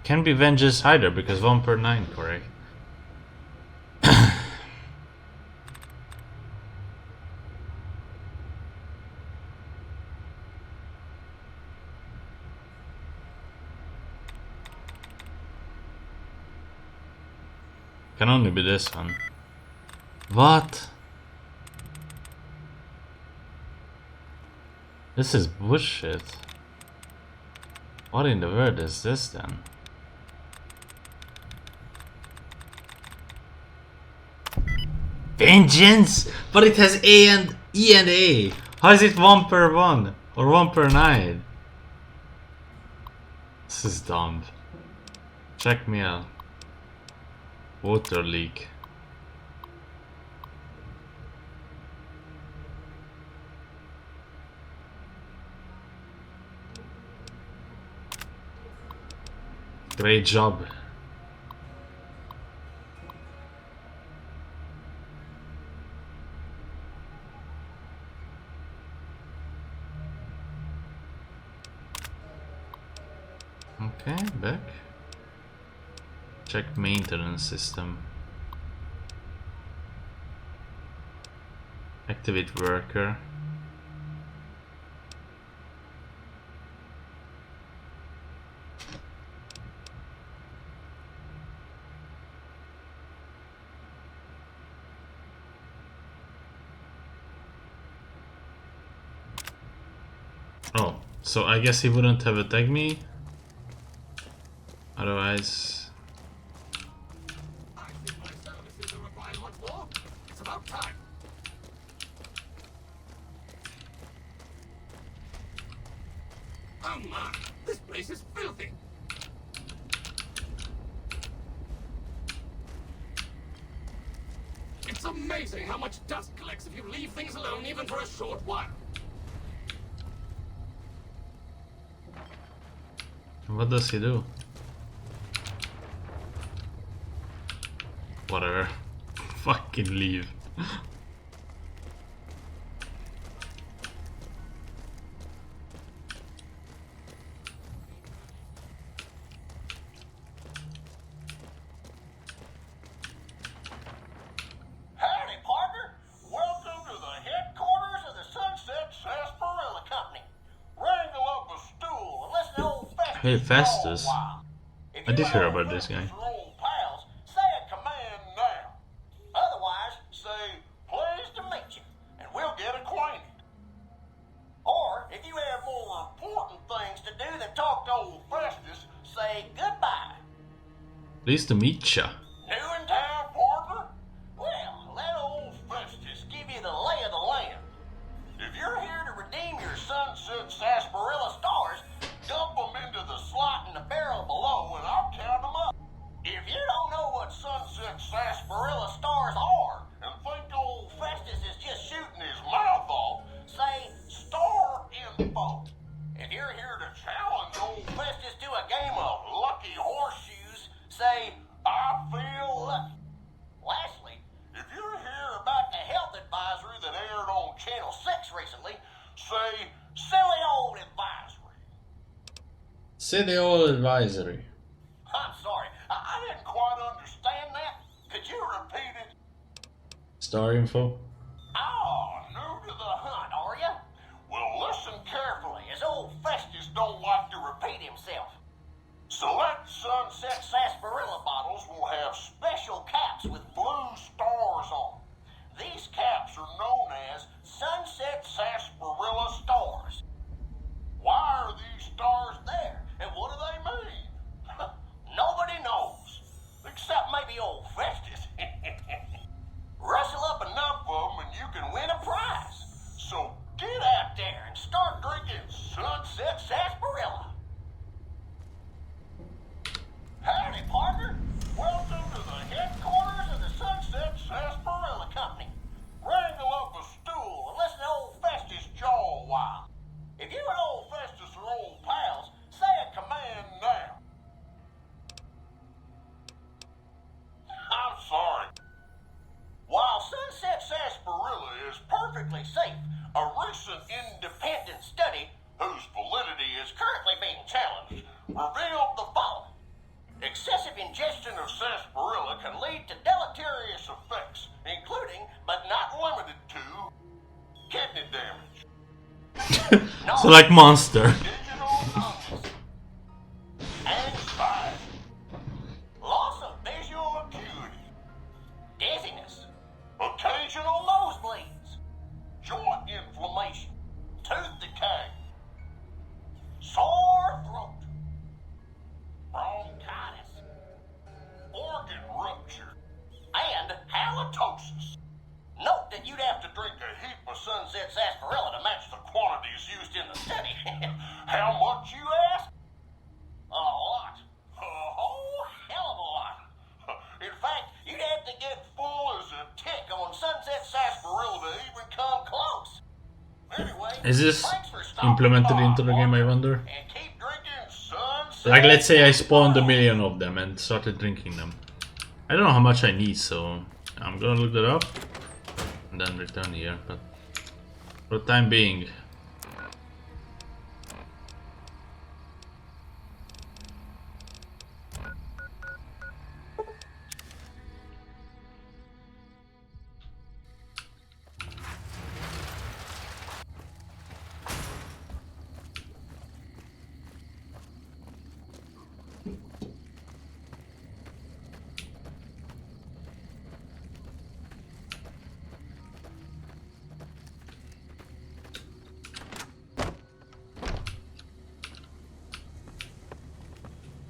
Can be vengeance either because 1 per 9, correct? Can only be this one. What? This is bullshit. What in the world is this then? Vengeance? But it has A and E and A. How is it 1 per 1 or 1 per 9? This is dumb. Check me out. Water leak. Great job. Okay, back. Check maintenance system. Activate worker. Oh, so I guess he wouldn't have attacked me. Otherwise. I think my services are required once more. It's about time. Oh my, this place is filthy. It's amazing how much dust collects if you leave things alone even for a short while. What does he do? Whatever. Fucking leave. Howdy, partner. Welcome to the headquarters of the Sunset Sarsaparilla Company. Wrangle up a stool and listen to old Festus. Hey, Festus. I did hear about this guy. Pleased to meet ya. New in town, partner? Well, let old Festus give you the lay of the land. If you're here to redeem your Sunset Sarsaparilla stars, dump them into the slot in the barrel below and I'll count them up. If you don't know what Sunset Sarsaparilla stars are and think old Festus is just shooting his mouth off, say star info. If you're here to challenge old Festus to a game of lucky horseshoes, say, I feel lucky. Lastly, if you're here about the health advisory that aired on Channel 6 recently, say, silly old advisory. Silly old advisory. star info. Oh, new to the hunt, are ya? Well, listen carefully, as old Festus don't like to repeat himself. Select Sunset Sarsaparilla bottles will have special caps with blue stars on. These caps are known as Sunset Sarsaparilla stars. Why are these stars there, and what do they mean? Nobody knows, except maybe old Festus. Rustle up enough of them and you can win a prize. So get out there and start drinking Sunset Sarsaparilla. Howdy, partner. Welcome to the headquarters of the Sunset Sarsaparilla Company. Wrangle up a stool and listen to old Festus jaw a while. If you and old Festus are old pals, say a command now. I'm sorry. While Sunset Sarsaparilla is perfectly safe, a recent independent study, whose validity is currently being challenged, revealed the following. Excessive ingestion of sarsaparilla can lead to deleterious effects, including, but not limited to, kidney damage. So like Monster. Anxiety, loss of visual acuity, dizziness, occasional nosebleeds, joint inflammation, tooth decay, sore throat, bronchitis, organ rupture, and halitosis. Note that you'd have to drink a heap of Sunset Sarsaparilla to match the quantities used in the study. How much, you ask? A lot. A whole hell of a lot. In fact, you'd have to get full as a tick on Sunset Sarsaparilla to even come close. Anyway, Is this implemented into the game, I wonder? Like, let's say I spawned 1 million of them and started drinking them. I don't know how much I need, so I'm gonna look that up and then return here, but for the time being.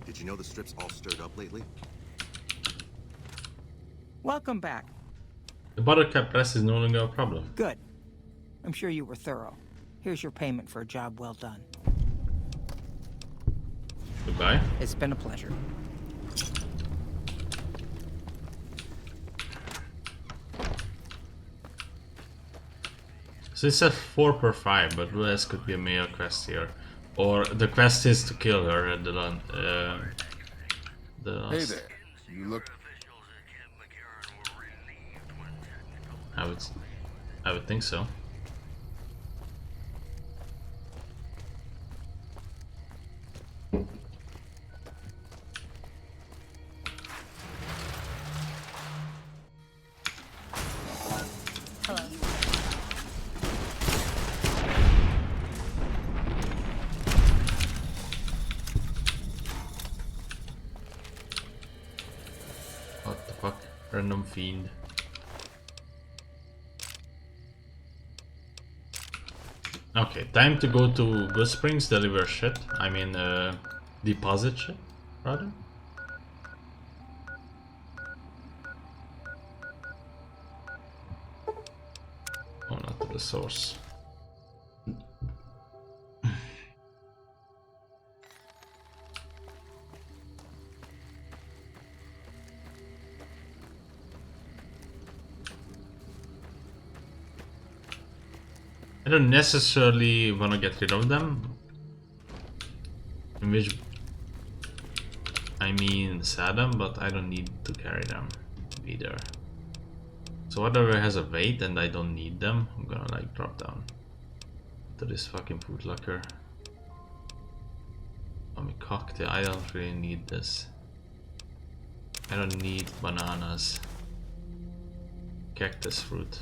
Did you know the strip's all stirred up lately? Welcome back. The buttercup press is no longer a problem. Good. I'm sure you were thorough. Here's your payment for a job well done. Goodbye. It's been a pleasure. So it says 4 per 5, but what else could be a mail quest here? Or the quest is to kill her at the last. Hey there. You look. I would think so. Hello. What the fuck? Random fiend. Okay, time to go to Good Springs, deliver shit. I mean, deposit shit, rather. Oh, not to the source. I don't necessarily want to get rid of them, in which I mean sell them, but I don't need to carry them either. So whatever has a weight and I don't need them, I'm gonna like drop down to this fucking food locker. I mean cocktail, I don't really need this. I don't need bananas. cactus fruit.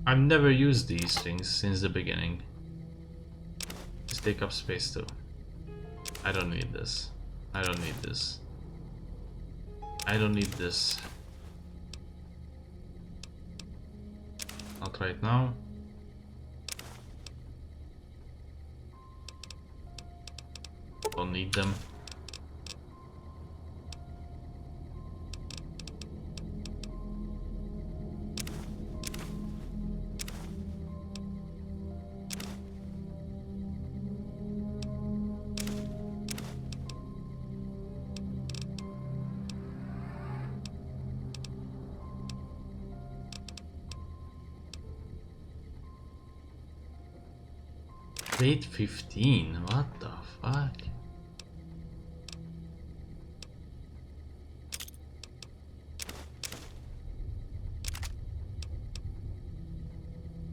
I've never used these things since the beginning. Just take up space too. I don't need this. I don't need this. I don't need this. Not right now. Don't need them. Grade 15, what the fuck?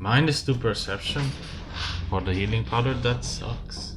-2 perception for the healing powder, that sucks.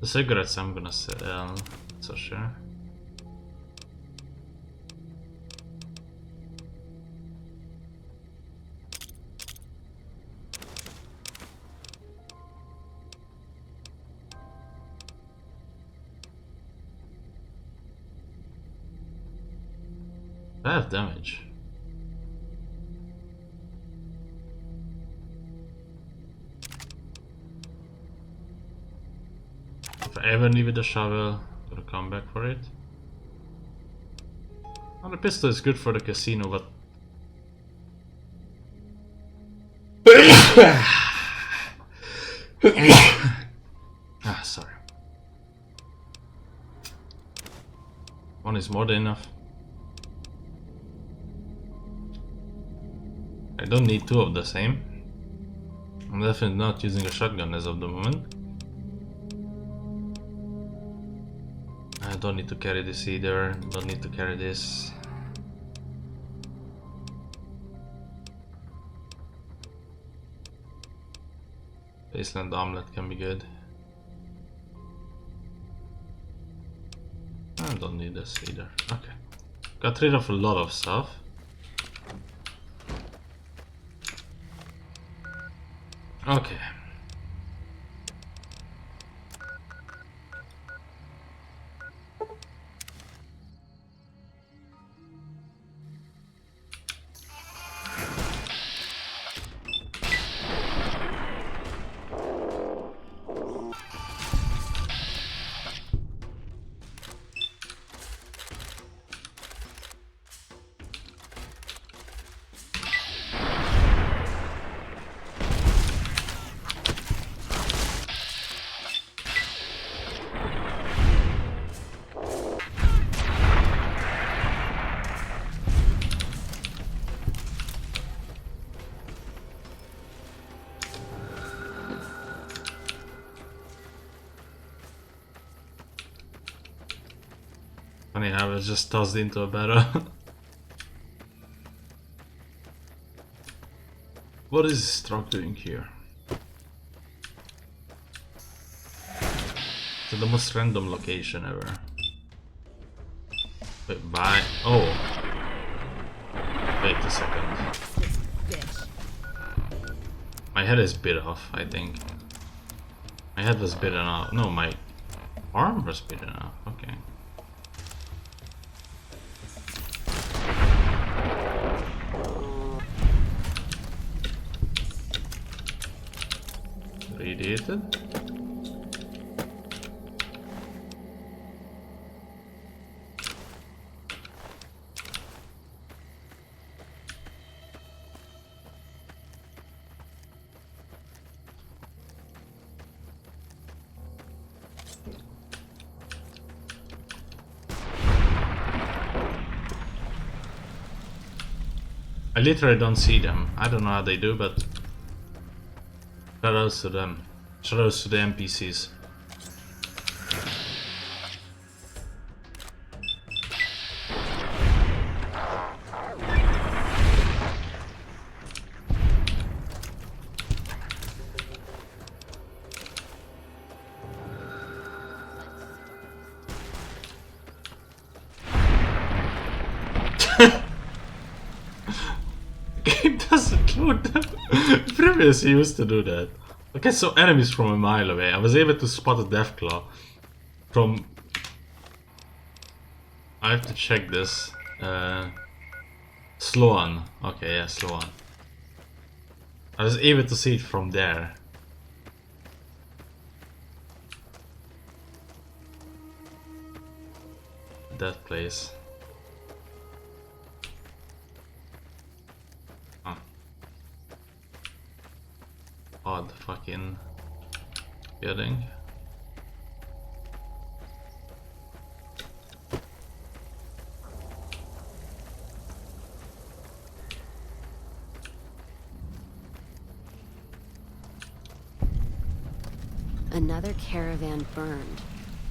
The cigarettes I'm gonna sell, so sure. I have damage. If I ever needed a shovel, I'm gonna come back for it. Well, the pistol is good for the casino, but sorry. One is more than enough. I don't need two of the same. I'm definitely not using a shotgun as of the moment. I don't need to carry this either. Don't need to carry this. Wasteland omelet can be good. I don't need this either. Okay. Got rid of a lot of stuff. Okay. Funny how it's just tossed into a barrel. What is this truck doing here? To the most random location ever. Wait, bye. Oh. Wait a second. My head is bit off, I think. My head was bitten off. No, my arm was bitten off. Okay. Radiated. I literally don't see them. I don't know how they do, but shoutouts to them. Shoutouts to the NPCs. Game doesn't load them. Previously used to do that. Okay, so enemies from a mile away. I was able to spot a Deathclaw from... I have to check this. Sloan. Okay, yeah, Sloan. I was able to see it from there. That place. Huh. Odd fucking building. Another caravan burned.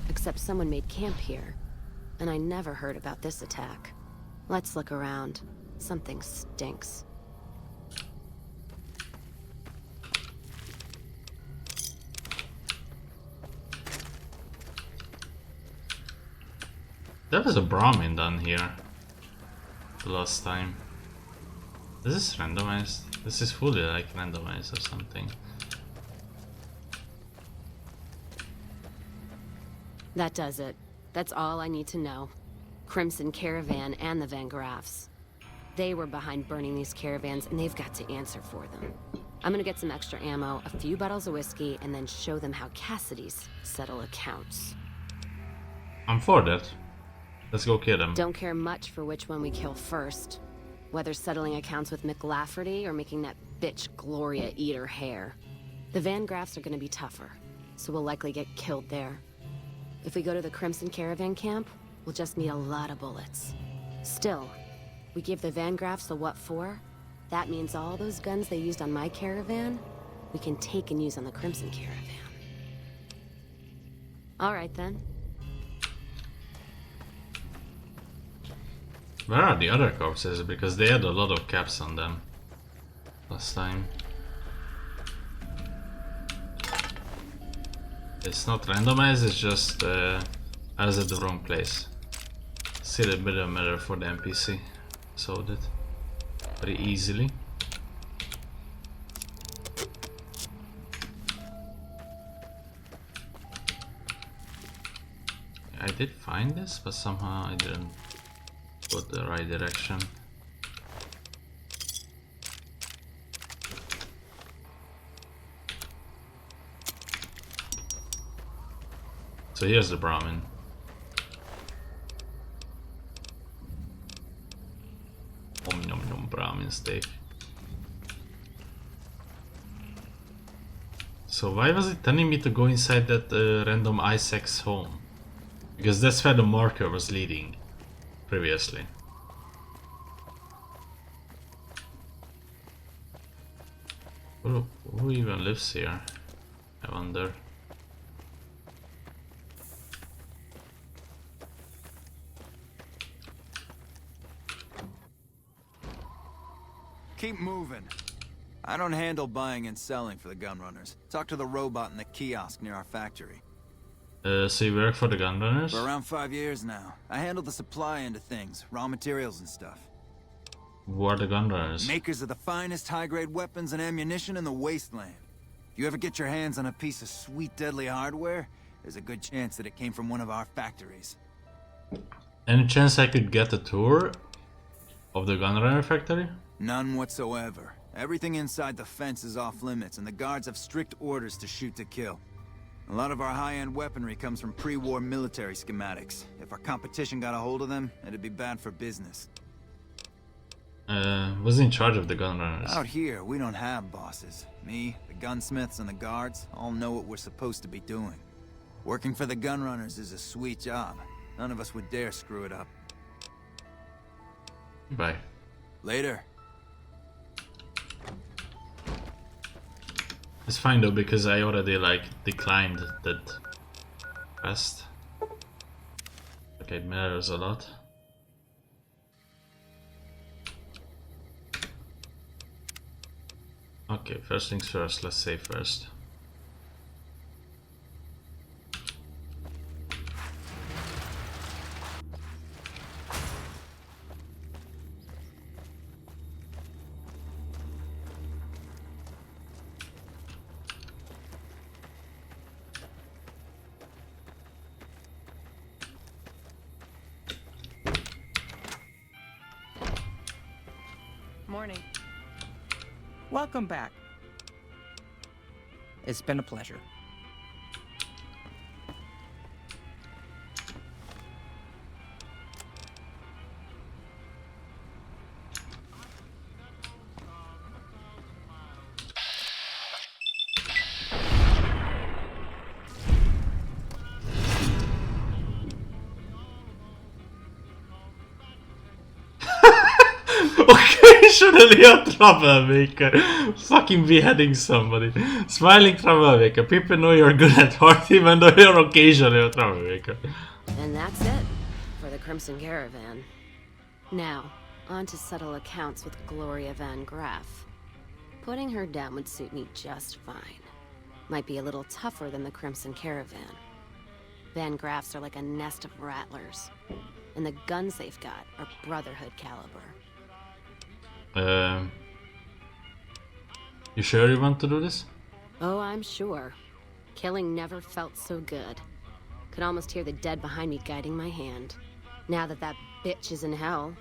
Except someone made camp here. And I never heard about this attack. Let's look around. Something stinks. There was a Brahmin down here the last time. Is this randomized? This is fully like randomized or something. That does it. That's all I need to know. Crimson Caravan and the Van Graffs. They were behind burning these caravans, and they've got to answer for them. I'm gonna get some extra ammo, a few bottles of whiskey, and then show them how Cassidy's settle accounts. I'm for that. Let's go kill them. Don't care much for which one we kill first. Whether settling accounts with McLafferty or making that bitch Gloria eat her hair. The Van Graffs are gonna be tougher, so we'll likely get killed there. If we go to the Crimson Caravan camp, we'll just meet a lot of bullets. Still, we give the Van Graffs a what for? That means all those guns they used on my caravan, we can take and use on the Crimson Caravan. Alright then. Where are the other corpses? Because they had a lot of caps on them last time. It's not randomized, it's just I was at the wrong place. Still a bit of a matter for the NPC. Solved it very easily. I did find this, but somehow I didn't go the right direction. So here's the Brahmin. Om nom nom Brahmin steak. So why was it telling me to go inside that random Isaac's home? Because that's where the marker was leading previously. Who even lives here? I wonder. Keep moving. I don't handle buying and selling for the Gunrunners. Talk to the robot in the kiosk near our factory. So you work for the Gunrunners? For around 5 years now. I handle the supply end of things, raw materials and stuff. Who are the Gunrunners? Makers of the finest high-grade weapons and ammunition in the wasteland. If you ever get your hands on a piece of sweet, deadly hardware, there's a good chance that it came from one of our factories. Any chance I could get a tour of the Gunrunner factory? None whatsoever. Everything inside the fence is off limits, and the guards have strict orders to shoot to kill. A lot of our high-end weaponry comes from pre-war military schematics. If our competition got a hold of them, it'd be bad for business. Was in charge of the Gunrunners? Out here, we don't have bosses. Me, the gunsmiths, and the guards all know what we're supposed to be doing. Working for the Gunrunners is a sweet job. None of us would dare screw it up. Bye. Later. It's fine though, because I already like declined that quest. Okay, it matters a lot. Okay, first things first, let's save first. Morning. Welcome back. It's been a pleasure. Occasionally a troublemaker. Fucking beheading somebody. Smiling troublemaker. People know you're good at heart even though you're occasionally a troublemaker. And that's it for the Crimson Caravan. Now, on to settle accounts with Gloria Van Graff. Putting her down would suit me just fine. Might be a little tougher than the Crimson Caravan. Van Graffs are like a nest of rattlers. And the guns they've got are Brotherhood caliber. You sure you want to do this? Oh, I'm sure. Killing never felt so good. Could almost hear the dead behind me guiding my hand. Now that that bitch is in hell,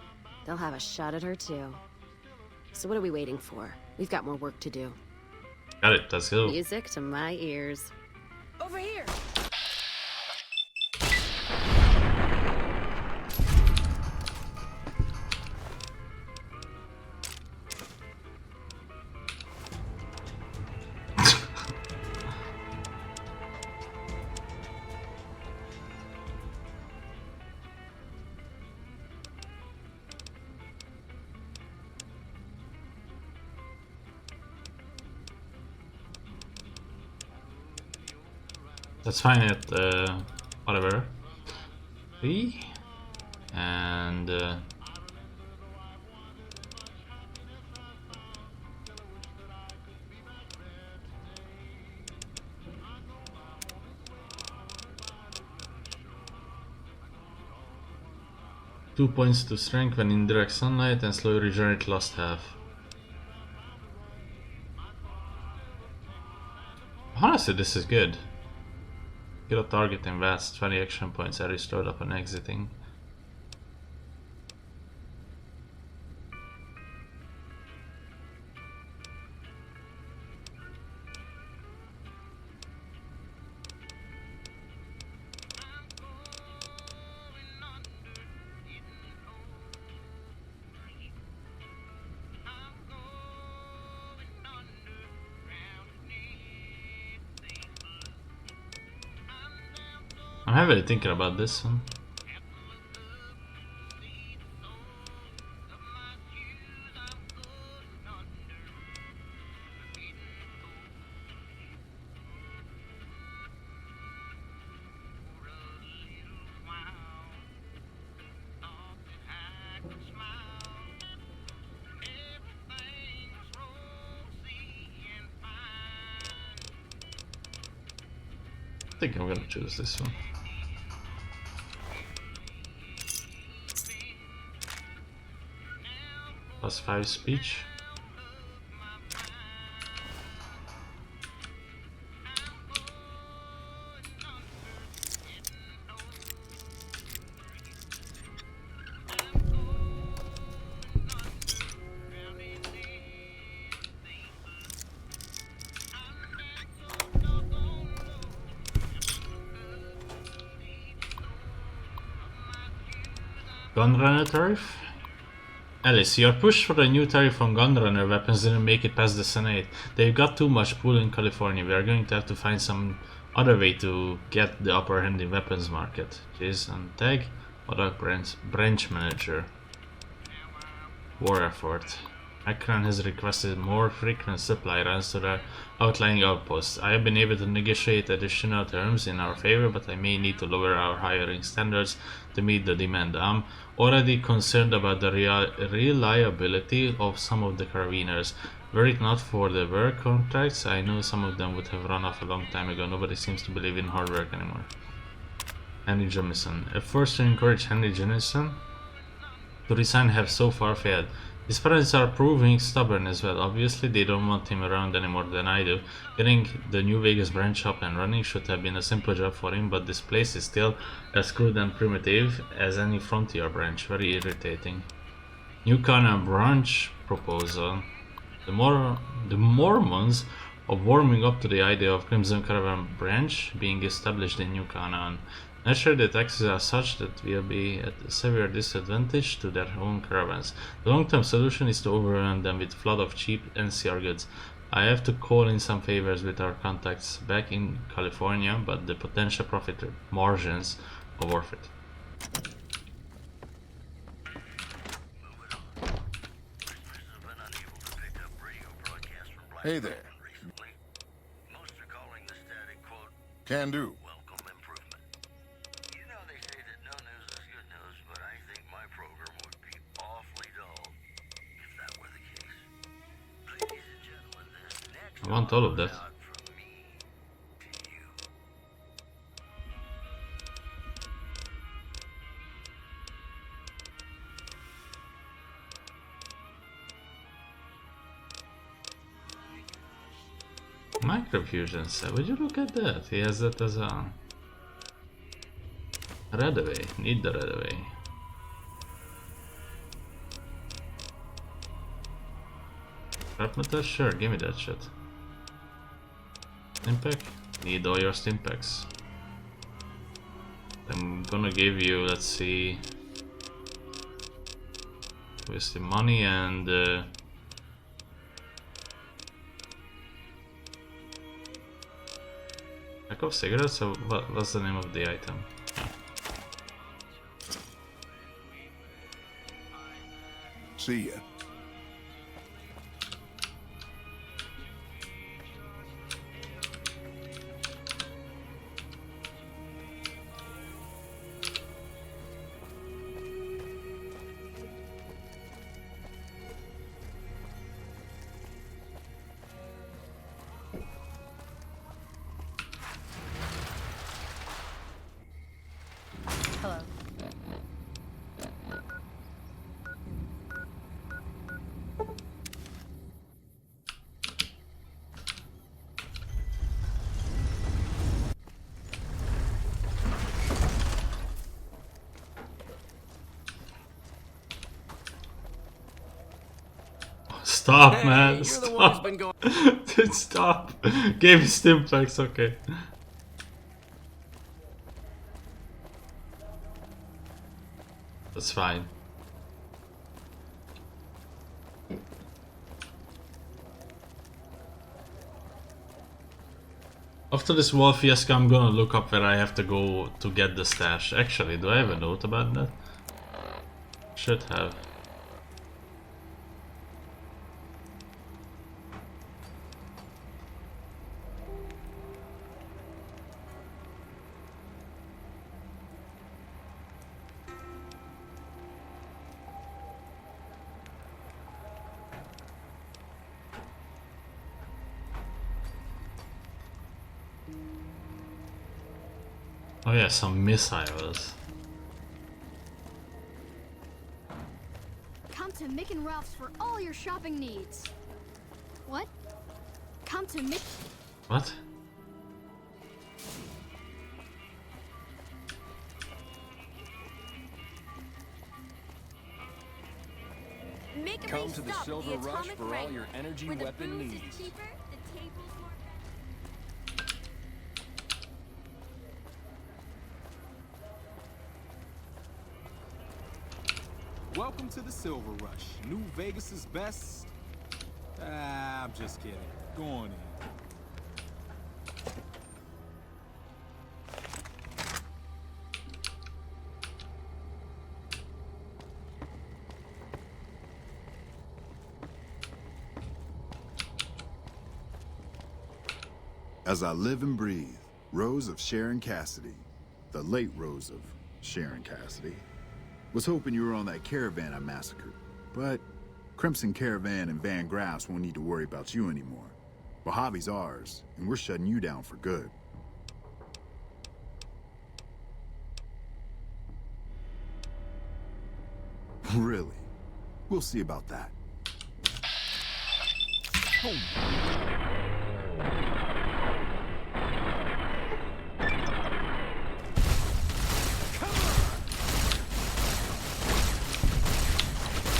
they'll have a shot at her too. So what are we waiting for? We've got more work to do. Got it, let's go. Music to my ears. Over here! Let's find it, whatever. 3 and 2 points to strength when in direct sunlight and slowly regenerate lost half. Honestly, this is good. Kill a target in VATS, 20 action points are restored upon exiting. I'm heavily thinking about this one. I think I'm gonna choose this one. +5 speech. Gunrunner tariff? Alice, your push for the new tariff on gunrunner weapons didn't make it past the Senate. They've got too much pull in California. We are going to have to find some other way to get the upper hand in weapons market. Jason Tag, Modoc branch manager. War effort. Akron has requested more frequent supply runs to their outlying outposts. I have been able to negotiate additional terms in our favor, but I may need to lower our hiring standards to meet the demand. I'm already concerned about the reliability of some of the carabiners. Were it not for the work contracts, I know some of them would have run off a long time ago. Nobody seems to believe in hard work anymore. Henry Jemison. Efforts to encourage Henry Jemison to resign have so far failed. His parents are proving stubborn as well. Obviously, they don't want him around any more than I do. Getting the New Vegas branch up and running should have been a simple job for him, but this place is still as crude and primitive as any Frontier branch. Very irritating. New Canaan branch proposal. The Mormons are warming up to the idea of Crimson Caravan branch being established in New Canaan. Naturally, the taxes are such that we'll be at a severe disadvantage to their own caravans. The long-term solution is to overrun them with a flood of cheap NCR goods. I have to call in some favors with our contacts back in California, but the potential profit margins are worth it. Hey there. Can do. I want all of that. Microfusion set, would you look at that? He has that as a Redaway. Need the Redaway. Scrap metal? Sure, give me that shit. Stimpack? Need all your Stimpaks. I'm gonna give you, let's see, obviously money and pack of cigarettes. So what's the name of the item? See ya. Hello. Stop, Hey, man! you're the Stop! one who's been going- Dude, stop! Gave me Stimpaks, okay. That's fine. After this wall fiasco, I'm gonna look up where I have to go to get the stash. Actually, do I have a note about that? Should have. Oh yeah, some missiles. Come to Mick and Ralph's for all your shopping needs. What? Come to Mick. What? Make a Come to the stop at Silver Rush Atomic for all Wrangler, your energy where the weapon booze needs. is cheaper, the tables more. Welcome to the Silver Rush, New Vegas's best. I'm just kidding. Go on in. As I live and breathe, Rose of Sharon Cassidy, the late Rose of Sharon Cassidy, was hoping you were on that caravan I massacred. But Crimson Caravan and Van Graffs won't need to worry about you anymore. Mojave's ours, and we're shutting you down for good. Really? We'll see about that.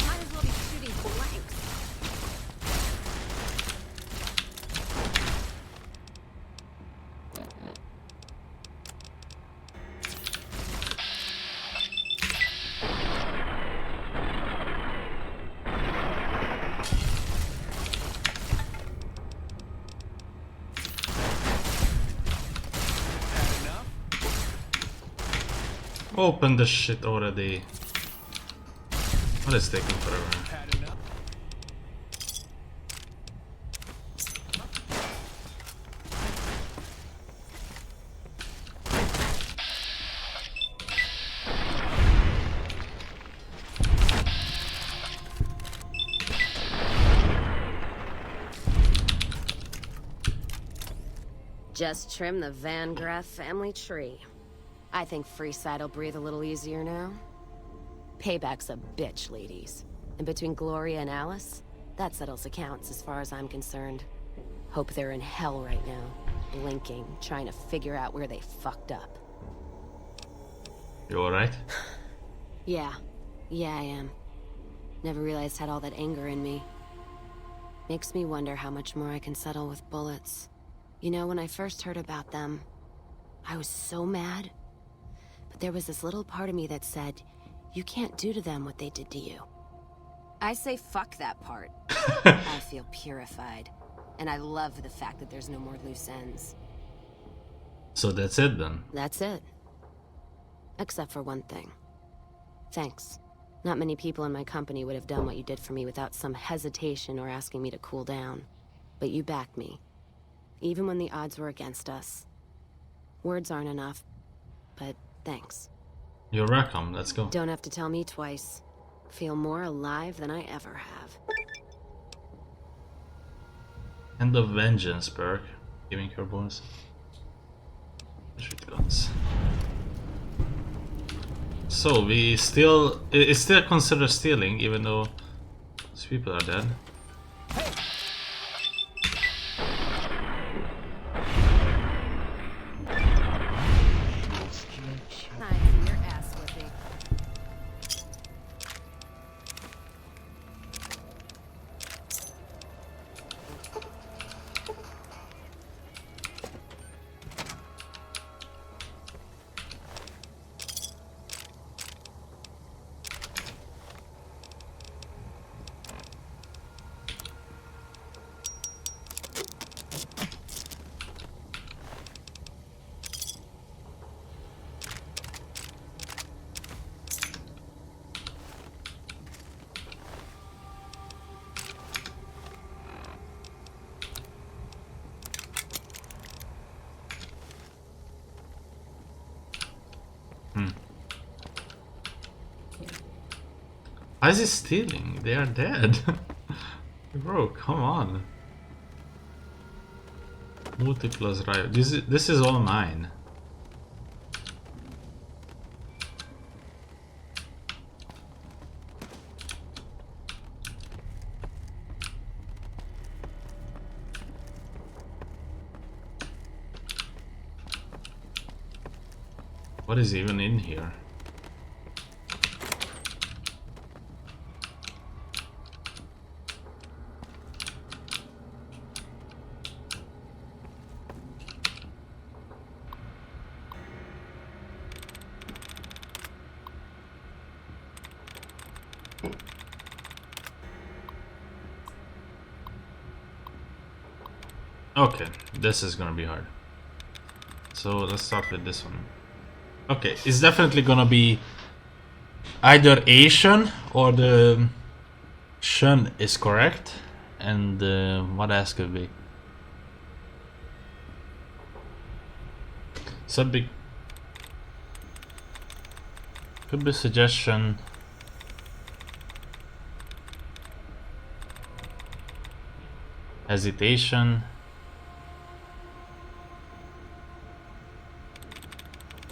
Might as well be shooting blanks. Open the shit already. What is taking forever? Just trim the Van Graff family tree. I think Freeside'll breathe a little easier now. Payback's a bitch, ladies. And between Gloria and Alice, that settles accounts as far as I'm concerned. Hope they're in hell right now, blinking, trying to figure out where they fucked up. You alright? Yeah, I am. Never realized I had all that anger in me. Makes me wonder how much more I can settle with bullets. You know, when I first heard about them, I was so mad. But there was this little part of me that said, you can't do to them what they did to you. I say fuck that part. I feel purified. And I love the fact that there's no more loose ends. So that's it then? That's it. Except for one thing. Thanks. Not many people in my company would have done what you did for me without some hesitation or asking me to cool down. But you backed me. Even when the odds were against us. Words aren't enough, but thanks. You're welcome, let's go. Don't have to tell me twice. Feel more alive than I ever have. And the Vengeance perk, giving her bonus. Shoot guns. So we still, it's still considered stealing, even though these people are dead. Why is he stealing? They are dead. Bro, come on. Multiples rival. This is all mine. What is even in here? Okay, this is gonna be hard. So let's start with this one. Okay, it's definitely gonna be either Asian or the Shun is correct, and what else could be? So big. Could be suggestion. Hesitation.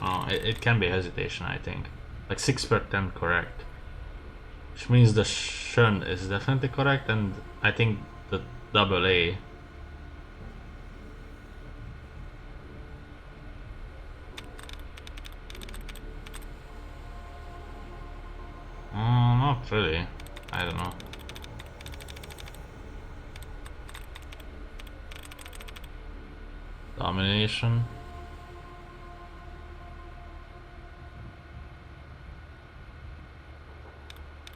Oh, it can be hesitation, I think. Like 6% correct. Which means the shun is definitely correct, and I think the double A. Not really. I don't know. Domination.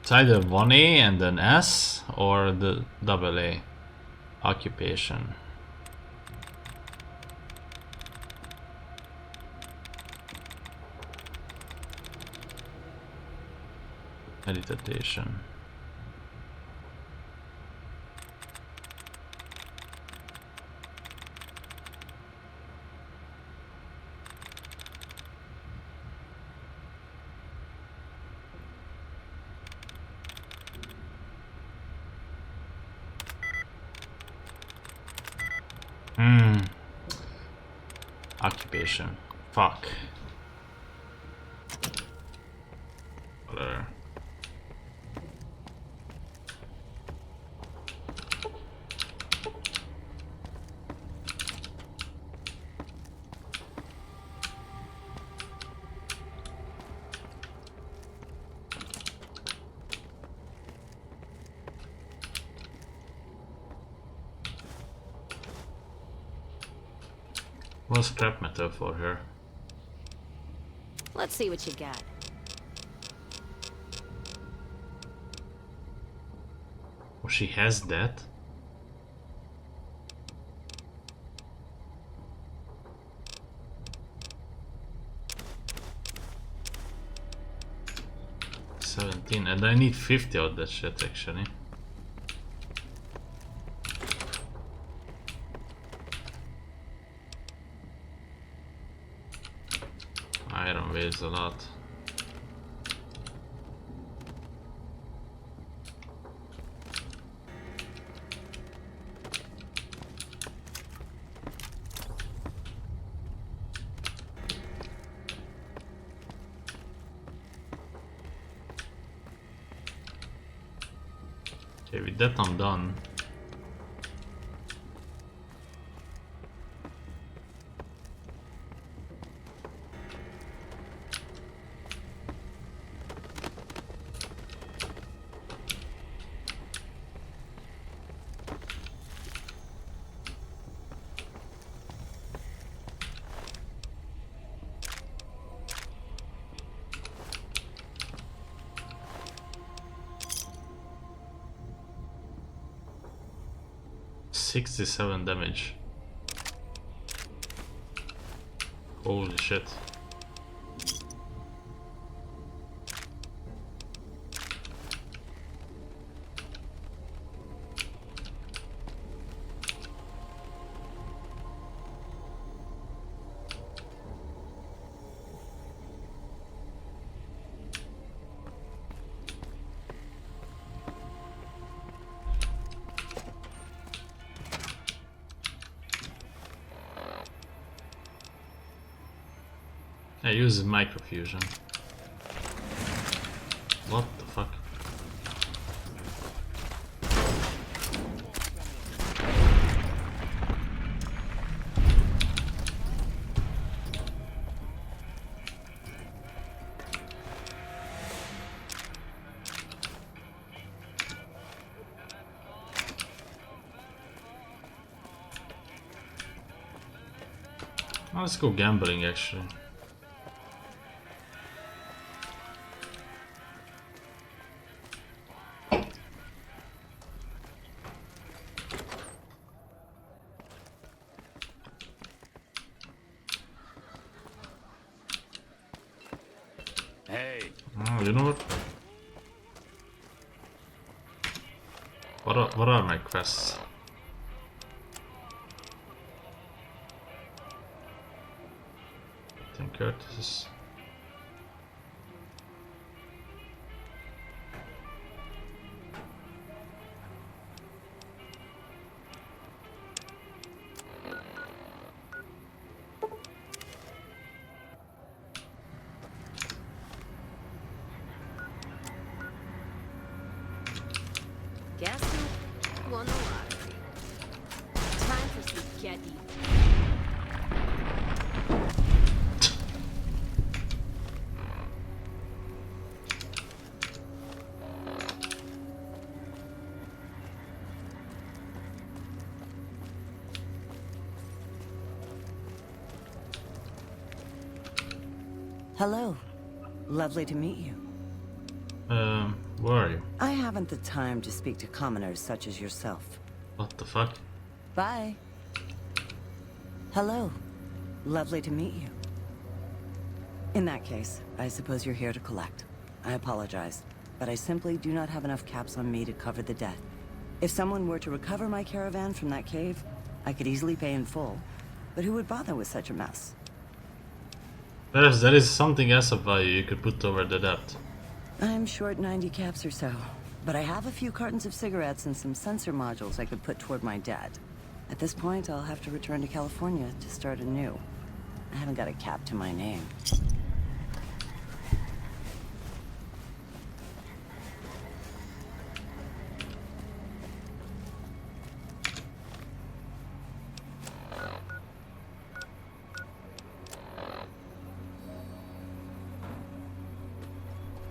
It's either 1A and then S or the double A. Occupation. Meditation. Occupation. Fuck. Whatever. What's scrap metal for her? Let's see what you got. Oh, she has that? $17, and I need 50 of that shit actually. Iron weighs a lot. Okay, with that I'm done. $67 damage. Holy shit. I use microfusion. What the fuck? Let's go gambling actually. You know what? What are my quests? Curtis. Guess who won the lottery? Time for spaghetti. Hello. Lovely to meet you. Where are you? I haven't the time to speak to commoners such as yourself. What the fuck? Bye. Hello. Lovely to meet you. In that case, I suppose you're here to collect. I apologize, but I simply do not have enough caps on me to cover the debt. If someone were to recover my caravan from that cave, I could easily pay in full. But who would bother with such a mess? There is something else of value you could put over the debt. I'm short 90 caps or so, but I have a few cartons of cigarettes and some sensor modules I could put toward my debt. At this point, I'll have to return to California to start anew. I haven't got a cap to my name.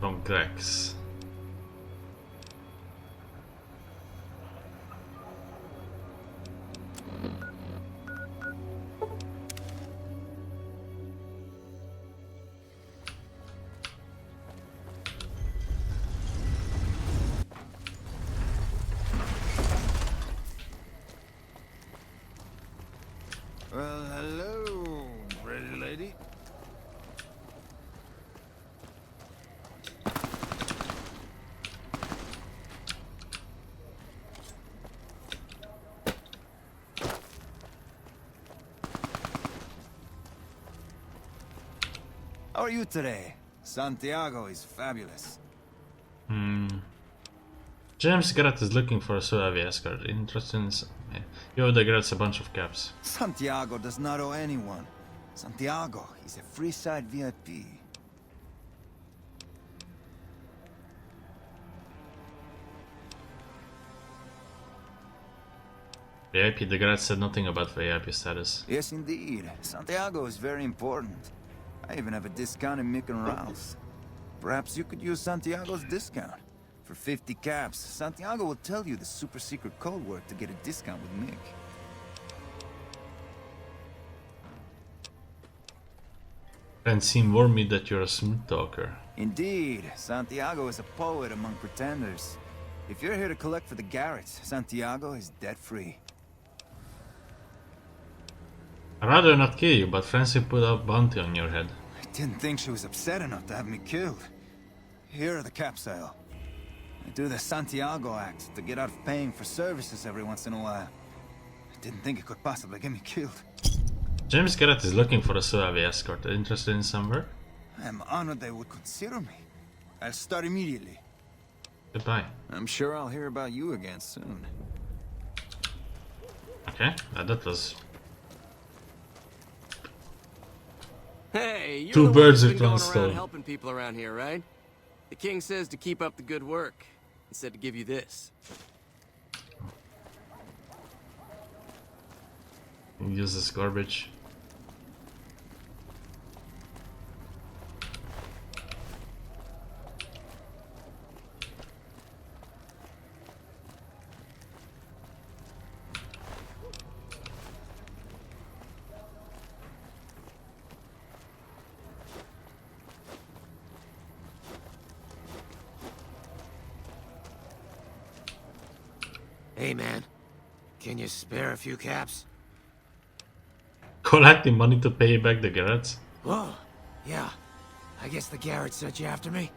From Grex. Well, hello, pretty lady. How are you today? Santiago is fabulous. James Garrett is looking for a Suave escort. Interesting. He owed the Garrett's a bunch of caps. Santiago does not owe anyone. Santiago is a free side VIP. VIP, the Garrett said nothing about VIP status. Yes, indeed. Santiago is very important. I even have a discount in Mick and Ralph's. Perhaps you could use Santiago's discount. For 50 caps, Santiago will tell you the super secret code word to get a discount with Mick. Francine warned me that you're a smooth talker. Indeed, Santiago is a poet among pretenders. If you're here to collect for the Garretts, Santiago is debt-free. I'd rather not kill you, but Francine put a bounty on your head. I didn't think she was upset enough to have me killed. Here are the caps, Sale. I do the Santiago act to get out of paying for services every once in a while. I didn't think it could possibly get me killed. James Garrett is looking for a Suave escort. Interested in some work? I'm honored they would consider me. I'll start immediately. Goodbye. I'm sure I'll hear about you again soon. Okay, that was... Hey, you're Two the one birds who's with been one going stone. around helping people around here, right? The king says to keep up the good work. He said to give you this. Use this garbage. Hey, man. Can you spare a few caps? Collecting money to pay back the Garretts? Whoa. Yeah. I guess the Garrett sent you after me?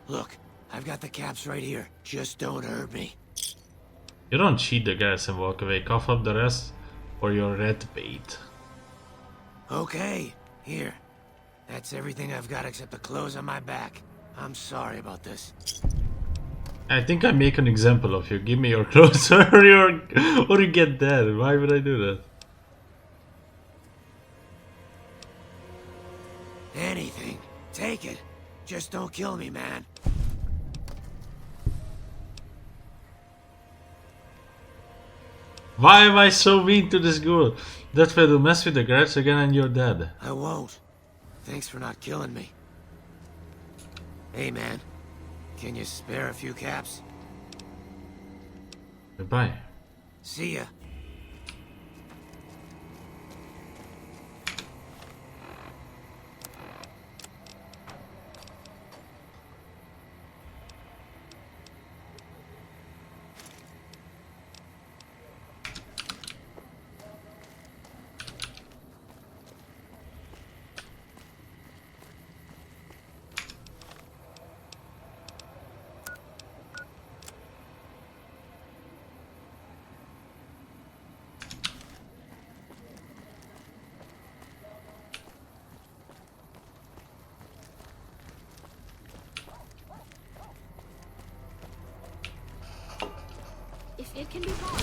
Look, I've got the caps right here. Just don't hurt me. You don't cheat the Garretts and walk away. Cough up the rest or you're red bait. Okay. Here. That's everything I've got except the clothes on my back. I'm sorry about this. I think I make an example of you. Give me your clothes or you get dead. Why would I do that? Anything. Take it. Just don't kill me, man. Why am I so mean to this girl? That way to mess with the guards again and you're dead. I won't. Thanks for not killing me. Hey, man. Can you spare a few caps? Goodbye. See ya. If it can be hard.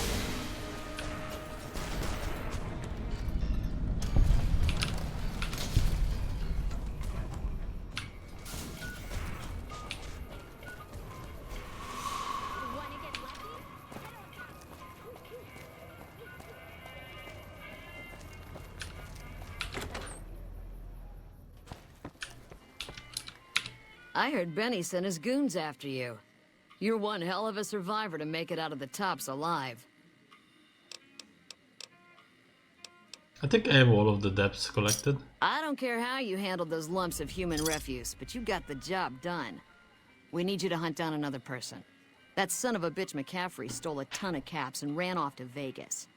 I heard Benny sent his goons after you. You're one hell of a survivor to make it out of the tops alive. I think I have all of the debts collected. I don't care how you handled those lumps of human refuse, but you got the job done. We need you to hunt down another person. That son of a bitch McCaffrey stole a ton of caps and ran off to Vegas.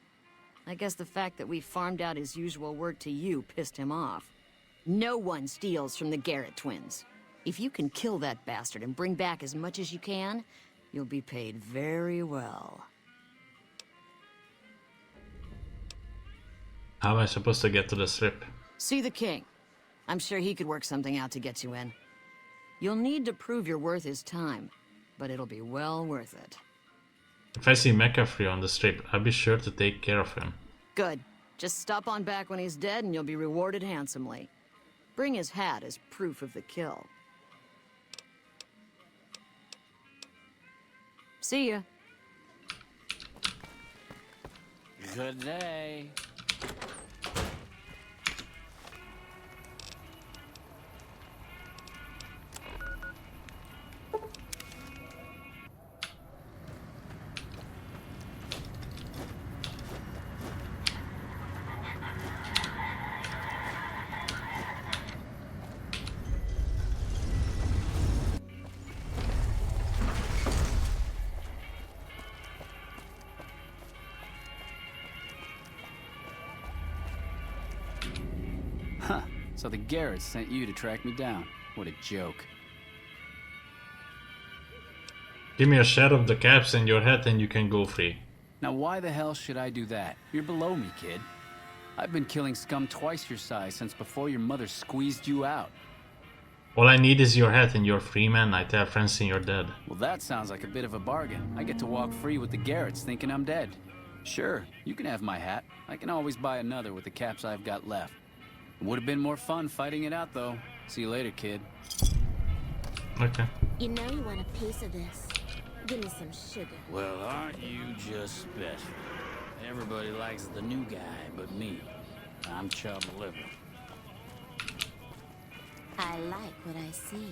I guess the fact that we farmed out his usual work to you pissed him off. No one steals from the Garrett twins. If you can kill that bastard and bring back as much as you can, you'll be paid very well. How am I supposed to get to the strip? See the king. I'm sure he could work something out to get you in. You'll need to prove you're worth his time, but it'll be well worth it. If I see McCaffrey on the strip, I'll be sure to take care of him. Good. Just stop on back when he's dead and you'll be rewarded handsomely. Bring his hat as proof of the kill. See ya. Good day. Huh. So the Garretts sent you to track me down. What a joke. Give me a share of the caps and your hat and you can go free. Now why the hell should I do that? You're below me, kid. I've been killing scum twice your size since before your mother squeezed you out. All I need is your hat and you're free, man. I tell Francine you're dead. Well, that sounds like a bit of a bargain. I get to walk free with the Garretts thinking I'm dead. Sure, you can have my hat. I can always buy another with the caps I've got left. It would have been more fun fighting it out, though. See you later, kid. Okay. You know you want a piece of this. Give me some sugar. Well, aren't you just special? Everybody likes the new guy but me. I'm Chubb Liver. I like what I see.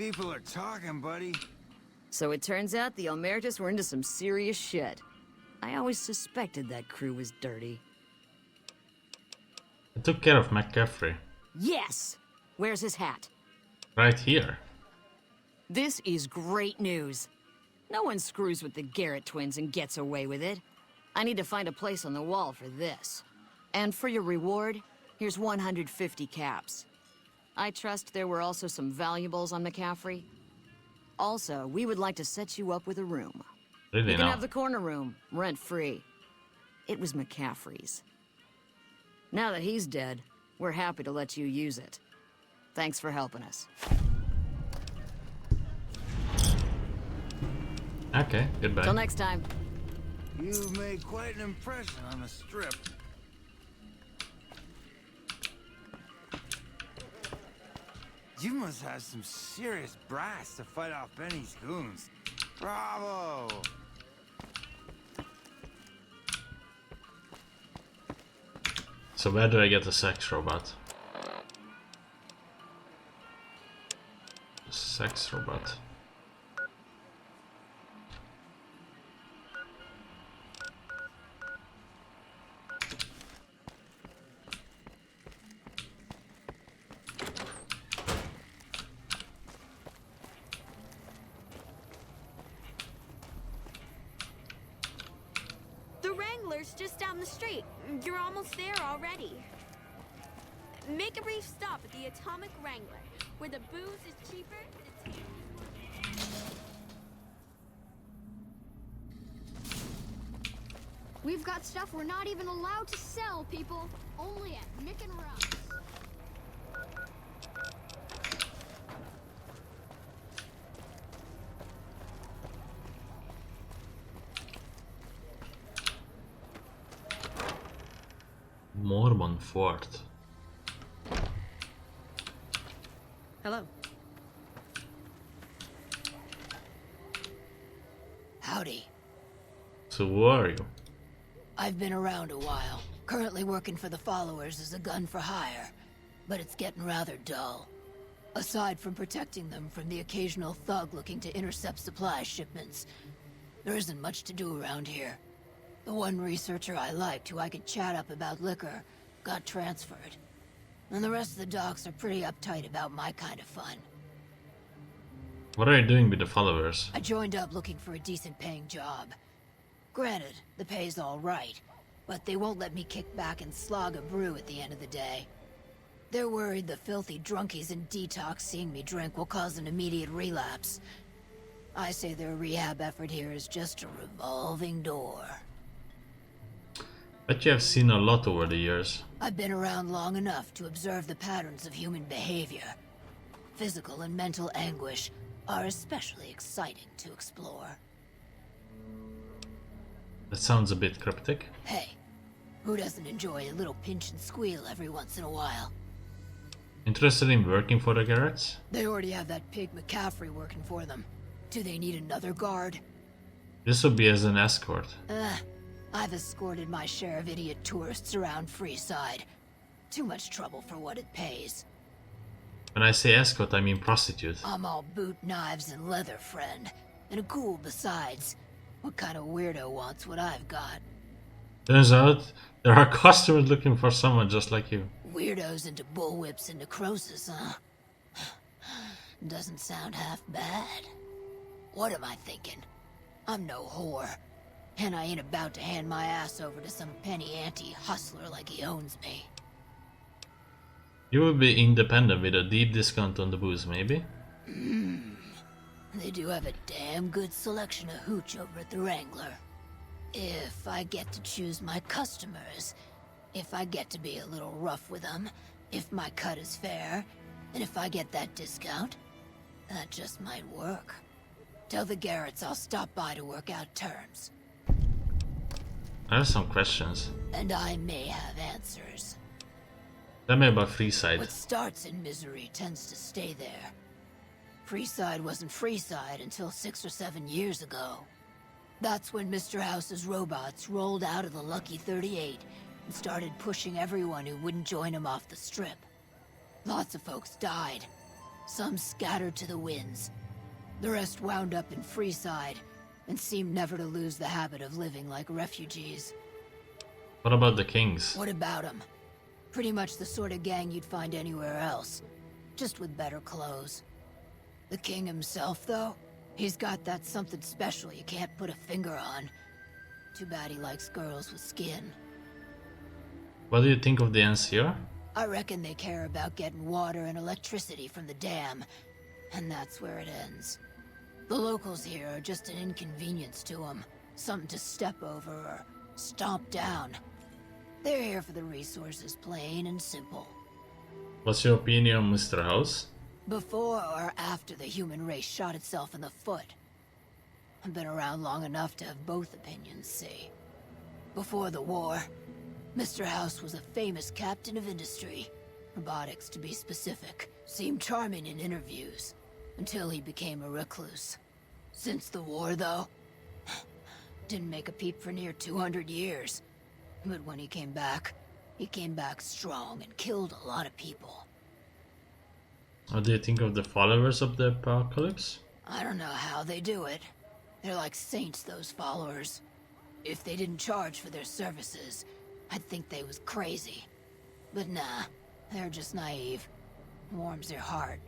People are talking, buddy. So it turns out the Omertas were into some serious shit. I always suspected that crew was dirty. I took care of McCaffrey. Yes! Where's his hat? Right here. This is great news. No one screws with the Garrett twins and gets away with it. I need to find a place on the wall for this. And for your reward, here's 150 caps. I trust there were also some valuables on McCaffrey. Also, we would like to set you up with a room. Really You can now? have the corner room, rent-free. It was McCaffrey's. Now that he's dead, we're happy to let you use it. Thanks for helping us. Okay, goodbye. Till next time. You've made quite an impression on the strip. You must have some serious brass to fight off Benny's goons. Bravo! So where do I get the sex robot? Sex robot. The Wrangler's just down the street. You're almost there already. Make a brief stop at the Atomic Wrangler, where the booze is cheaper. We've got stuff we're not even allowed to sell, people. Only at Mick and Russ. Mormon Fort. Hello. Howdy. So who are you? I've been around a while. Currently working for the Followers as a gun for hire. But it's getting rather dull. Aside from protecting them from the occasional thug looking to intercept supply shipments, there isn't much to do around here. The one researcher I liked, who I could chat up about liquor, got transferred. And the rest of the docs are pretty uptight about my kind of fun. What are you doing with the Followers? I joined up looking for a decent paying job. Granted, the pay's all right, but they won't let me kick back and slog a brew at the end of the day. They're worried the filthy drunkies in detox seeing me drink will cause an immediate relapse. I say their rehab effort here is just a revolving door. Bet you have seen a lot over the years. I've been around long enough to observe the patterns of human behavior. Physical and mental anguish are especially exciting to explore. That sounds a bit cryptic. Hey, who doesn't enjoy a little pinch and squeal every once in a while? Interested in working for the Garretts? They already have that pig McCaffrey working for them. Do they need another guard? This would be as an escort. I've escorted my share of idiot tourists around Freeside. Too much trouble for what it pays. When I say escort, I mean prostitute. I'm all boot, knives, and leather, friend. And a ghoul besides. What kind of weirdo wants what I've got? Turns out, there are customers looking for someone just like you. Weirdos into bullwhips and necrosis, huh? Doesn't sound half bad. What am I thinking? I'm no whore. And I ain't about to hand my ass over to some penny-ante hustler like he owns me. You will be independent with a deep discount on the booze, maybe? They do have a damn good selection of hooch over at the Wrangler. If I get to choose my customers, if I get to be a little rough with them, if my cut is fair, and if I get that discount, that just might work. Tell the Garretts I'll stop by to work out terms. I have some questions. And I may have answers. Tell me about Freeside. What starts in misery tends to stay there. Freeside wasn't Freeside until 6 or 7 years ago. That's when Mr. House's robots rolled out of the Lucky 38 and started pushing everyone who wouldn't join him off the strip. Lots of folks died. Some scattered to the winds. The rest wound up in Freeside, and seemed never to lose the habit of living like refugees. What about the Kings? What about them? Pretty much the sort of gang you'd find anywhere else, just with better clothes. The king himself, though, he's got that something special you can't put a finger on. Too bad he likes girls with skin. What do you think of the NCR? I reckon they care about getting water and electricity from the dam, and that's where it ends. The locals here are just an inconvenience to them, something to step over or stomp down. They're here for the resources, plain and simple. What's your opinion on Mr. House? Before or after the human race shot itself in the foot? I've been around long enough to have both opinions, see. Before the war, Mr. House was a famous captain of industry. Robotics, to be specific. Seemed charming in interviews, until he became a recluse. Since the war, though, didn't make a peep for near 200 years. But when he came back strong and killed a lot of people. What do you think of the followers of the apocalypse? I don't know how they do it. They're like saints, those followers. If they didn't charge for their services, I'd think they was crazy. But nah, they're just naive. Warms their heart.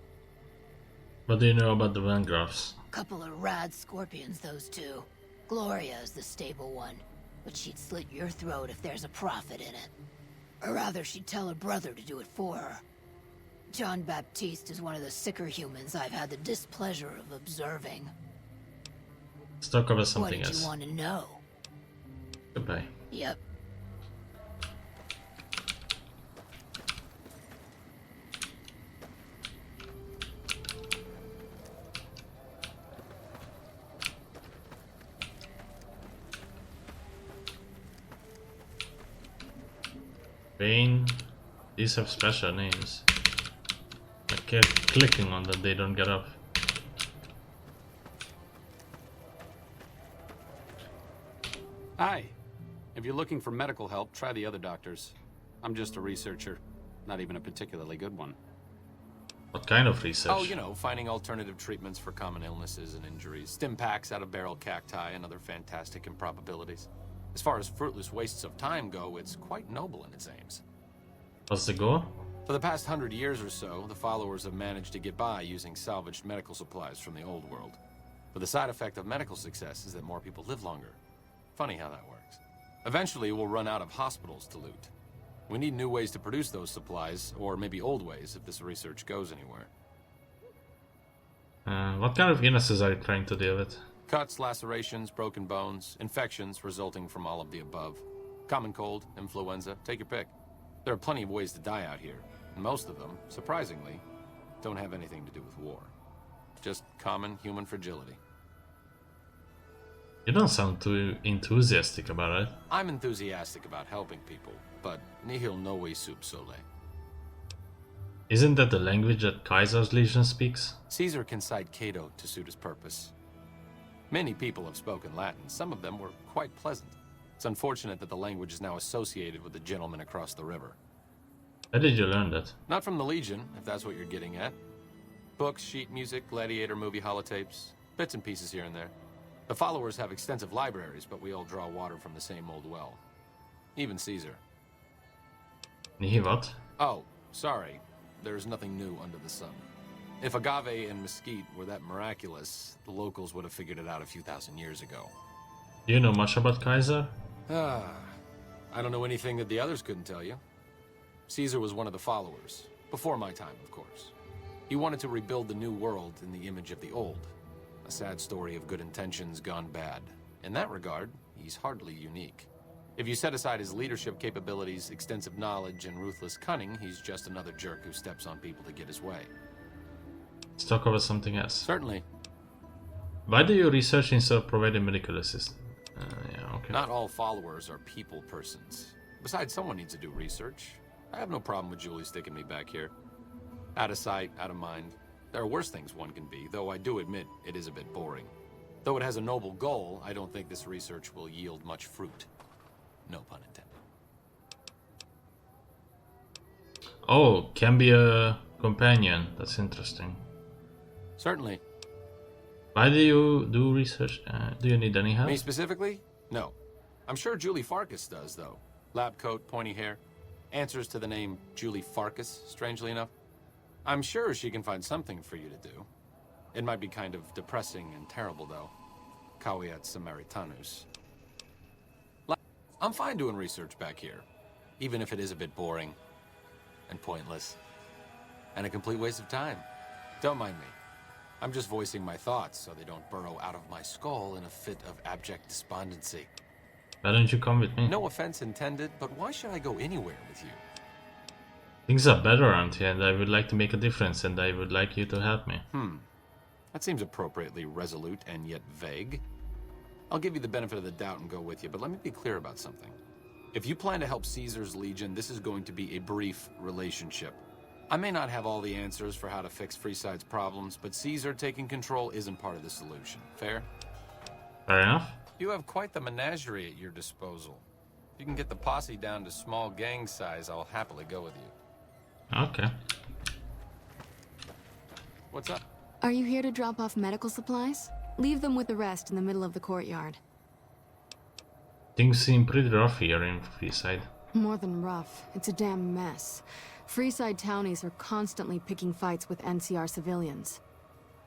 What do you know about the Vangraffs? Couple of rad scorpions, those two. Gloria is the stable one, but she'd slit your throat if there's a profit in it. Or rather, she'd tell her brother to do it for her. John Baptiste is one of the sicker humans I've had the displeasure of observing. Let's talk about something else. else. What did you want to know? Goodbye. Yep. Bane. These have special names. I keep clicking on them, they don't get up. Hi. If you're looking for medical help, try the other doctors. I'm just a researcher. Not even a particularly good one. What kind of research? Oh, you know, finding alternative treatments for common illnesses and injuries. Stim packs out of barrel cacti and other fantastic improbabilities. As far as fruitless wastes of time go, it's quite noble in its aims. What's the goal? For the past 100 years or so, the followers have managed to get by using salvaged medical supplies from the old world. But the side effect of medical success is that more people live longer. Funny how that works. Eventually, we'll run out of hospitals to loot. We need new ways to produce those supplies, or maybe old ways if this research goes anywhere. What kind of illnesses are you trying to deal with? Cuts, lacerations, broken bones, infections resulting from all of the above. Common cold, influenza, take your pick. There are plenty of ways to die out here, and most of them, surprisingly, don't have anything to do with war. Just common human fragility. You don't sound too enthusiastic about it. I'm enthusiastic about helping people, but nihil novi sub sole. Isn't that the language that Caesar's legion speaks? Caesar can cite Cato to suit his purpose. Many people have spoken Latin. Some of them were quite pleasant. It's unfortunate that the language is now associated with the gentleman across the river. Where did you learn that? Not from the Legion, if that's what you're getting at. Books, sheet music, gladiator movie holotapes, bits and pieces here and there. The followers have extensive libraries, but we all draw water from the same old well. Even Caesar. What? Oh, sorry. There's nothing new under the sun. If agave and mesquite were that miraculous, the locals would have figured it out a few thousand years ago. Do you know much about Kaiser? I don't know anything that the others couldn't tell you. Caesar was one of the followers. Before my time, of course. He wanted to rebuild the new world in the image of the old. A sad story of good intentions gone bad. In that regard, he's hardly unique. If you set aside his leadership capabilities, extensive knowledge, and ruthless cunning, he's just another jerk who steps on people to get his way. Let's talk about something else. Certainly. Why do you research instead of providing medical assistance? Yeah, okay. Not all followers are people persons. Besides, someone needs to do research. I have no problem with Julie sticking me back here. Out of sight, out of mind. There are worse things one can be, though I do admit it is a bit boring. Though it has a noble goal, I don't think this research will yield much fruit. No pun intended. Oh, can be a companion. That's interesting. Certainly. Why do you do research? Do you need any help? Me specifically? No. I'm sure Julie Farkas does, though. Lab coat, pointy hair. Answers to the name Julie Farkas, strangely enough. I'm sure she can find something for you to do. It might be kind of depressing and terrible, though. Caveat Samaritanus. I'm fine doing research back here, even if it is a bit boring and pointless and a complete waste of time. Don't mind me. I'm just voicing my thoughts so they don't burrow out of my skull in a fit of abject despondency. Why don't you come with me? No offense intended, but why should I go anywhere with you? Things are better around here and I would like to make a difference and I would like you to help me. That seems appropriately resolute and yet vague. I'll give you the benefit of the doubt and go with you, but let me be clear about something. If you plan to help Caesar's Legion, this is going to be a brief relationship. I may not have all the answers for how to fix Freeside's problems, but Caesar taking control isn't part of the solution. Fair? Fair enough. You have quite the menagerie at your disposal. If you can get the posse down to small gang size, I'll happily go with you. Okay. What's up? Are you here to drop off medical supplies? Leave them with the rest in the middle of the courtyard. Things seem pretty rough here in Freeside. More than rough, it's a damn mess. Freeside townies are constantly picking fights with NCR civilians.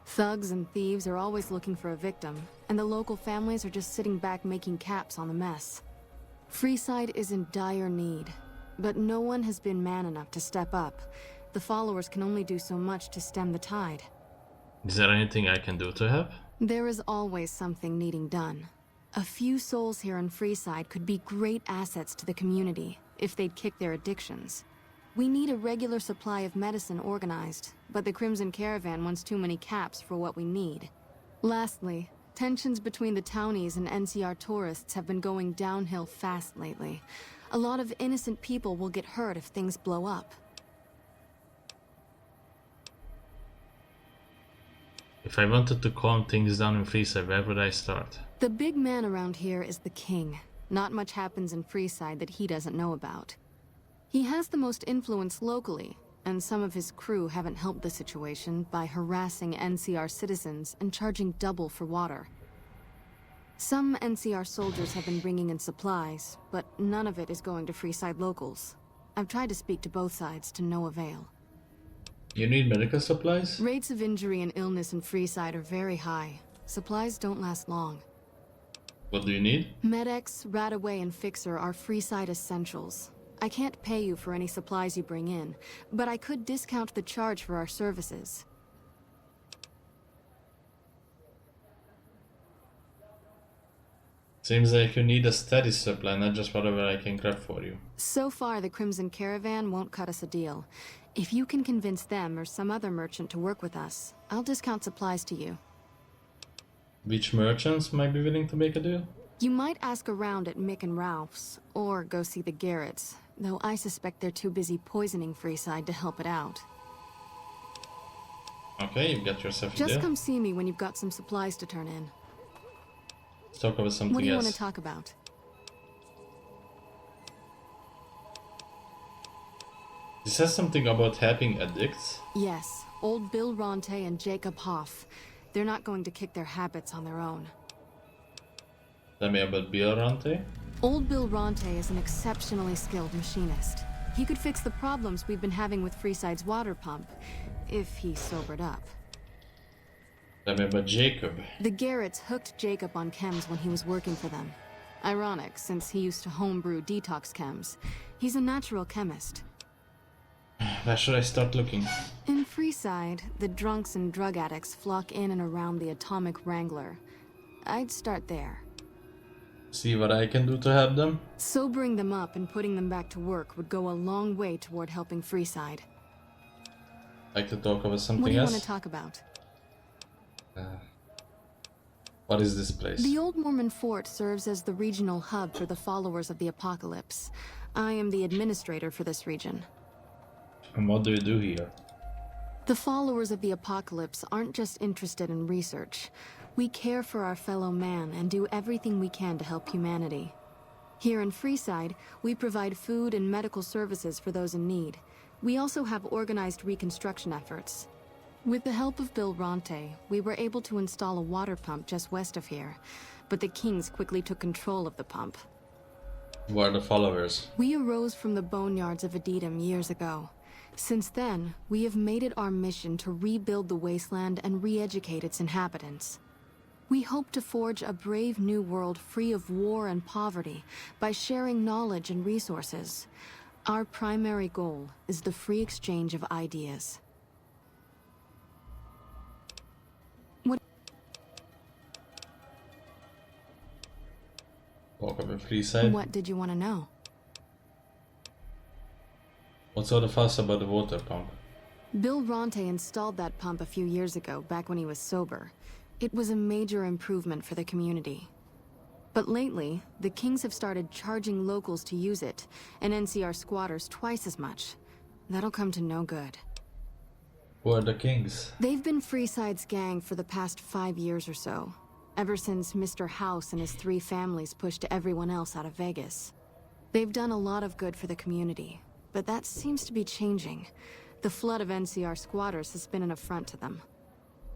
Thugs and thieves are always looking for a victim, and the local families are just sitting back making caps on the mess. Freeside is in dire need, but no one has been man enough to step up. The followers can only do so much to stem the tide. Is there anything I can do to help? There is always something needing done. A few souls here in Freeside could be great assets to the community if they'd kick their addictions. We need a regular supply of medicine organized, but the Crimson Caravan wants too many caps for what we need. Lastly, tensions between the townies and NCR tourists have been going downhill fast lately. A lot of innocent people will get hurt if things blow up. If I wanted to calm things down in Freeside, where would I start? The big man around here is the king. Not much happens in Freeside that he doesn't know about. He has the most influence locally, and some of his crew haven't helped the situation by harassing NCR citizens and charging double for water. Some NCR soldiers have been bringing in supplies, but none of it is going to Freeside locals. I've tried to speak to both sides to no avail. You need medical supplies? Rates of injury and illness in Freeside are very high. Supplies don't last long. What do you need? Med-X, Radaway, and Fixer are Freeside essentials. I can't pay you for any supplies you bring in, but I could discount the charge for our services. Seems like you need a steady supply, not just whatever I can grab for you. So far, the Crimson Caravan won't cut us a deal. If you can convince them or some other merchant to work with us, I'll discount supplies to you. Which merchants might be willing to make a deal? You might ask around at Mick and Ralph's, or go see the Garretts, though I suspect they're too busy poisoning Freeside to help it out. Okay, you've got yourself a deal. Just come see me when you've got some supplies to turn in. Let's talk about something else. What do you want to talk about? This says something about helping addicts? Yes, old Bill Ronte and Jacob Hoff. They're not going to kick their habits on their own. Tell me about Bill Ronte. Old Bill Ronte is an exceptionally skilled machinist. He could fix the problems we've been having with Freeside's water pump, if he sobered up. Tell me about Jacob. The Garretts hooked Jacob on chems when he was working for them. Ironic, since he used to homebrew detox chems. He's a natural chemist. Where should I start looking? In Freeside, the drunks and drug addicts flock in and around the Atomic Wrangler. I'd start there. See what I can do to help them? Sobering them up and putting them back to work would go a long way toward helping Freeside. Like to talk about something What do you else? want to talk about? What is this place? The Old Mormon Fort serves as the regional hub for the followers of the Apocalypse. I am the administrator for this region. And what do you do here? The followers of the Apocalypse aren't just interested in research. We care for our fellow man and do everything we can to help humanity. Here in Freeside, we provide food and medical services for those in need. We also have organized reconstruction efforts. With the help of Bill Ronte, we were able to install a water pump just west of here, but the Kings quickly took control of the pump. Who are the followers? We arose from the boneyards of Edidam years ago. Since then, we have made it our mission to rebuild the wasteland and re-educate its inhabitants. We hope to forge a brave new world free of war and poverty by sharing knowledge and resources. Our primary goal is the free exchange of ideas. Walk up a free side. What did you want to know? What's all the fuss about the water pump? Bill Ronte installed that pump a few years ago, back when he was sober. It was a major improvement for the community. But lately, the Kings have started charging locals to use it, and NCR squatters twice as much. That'll come to no good. Who are the Kings? They've been Freeside's gang for the past 5 years or so, ever since Mr. House and his 3 families pushed everyone else out of Vegas. They've done a lot of good for the community, but that seems to be changing. The flood of NCR squatters has been an affront to them.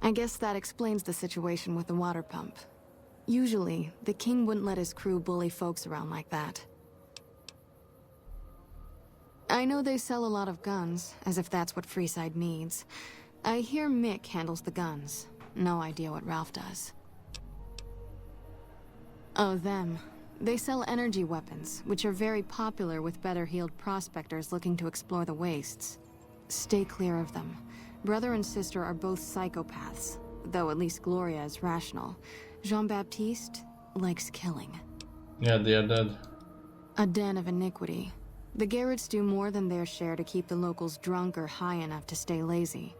I guess that explains the situation with the water pump. Usually, the King wouldn't let his crew bully folks around like that. I know they sell a lot of guns, as if that's what Freeside needs. I hear Mick handles the guns. No idea what Ralph does. Oh, them. They sell energy weapons, which are very popular with better-heeled prospectors looking to explore the wastes. Stay clear of them. Brother and sister are both psychopaths, though at least Gloria is rational. Jean-Baptiste likes killing. Yeah, they are dead. A den of iniquity. The Garretts do more than their share to keep the locals drunk or high enough to stay lazy.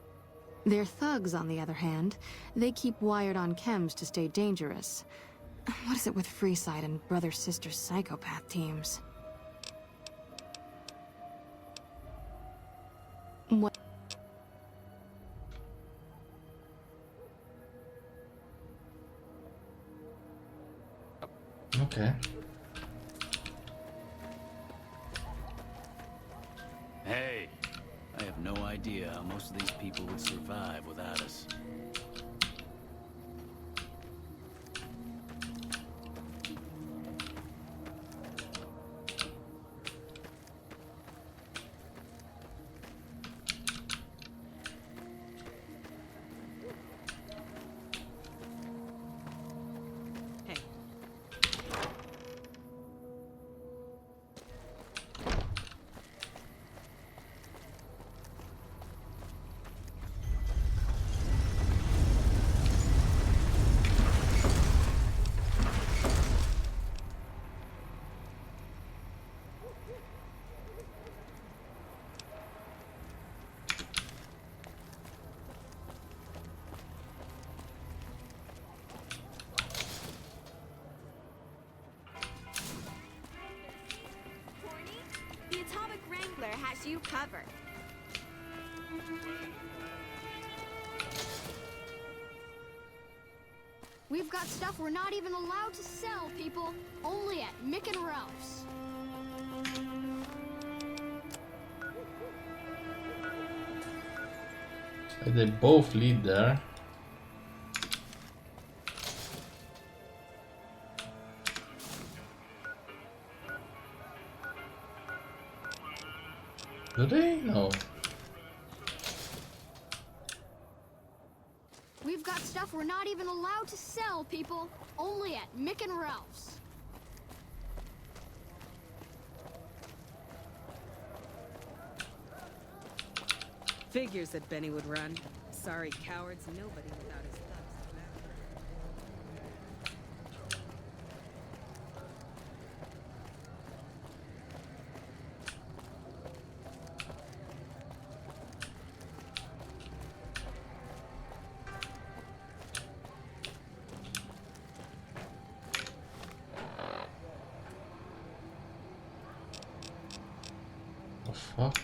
Their thugs, on the other hand, they keep wired on chems to stay dangerous. What is it with Freeside and brother-sister psychopath teams? What? Okay. Hey, I have no idea how most of these people would survive without us. The Atomic Wrangler has you covered. We've got stuff we're not even allowed to sell, people. Only at Mick and Ralph's. They both lead there. Do they? No. We've got stuff we're not even allowed to sell, people. Only at Mick and Ralph's. Figures that Benny would run. Sorry, cowards, nobody without his thugs. The fuck?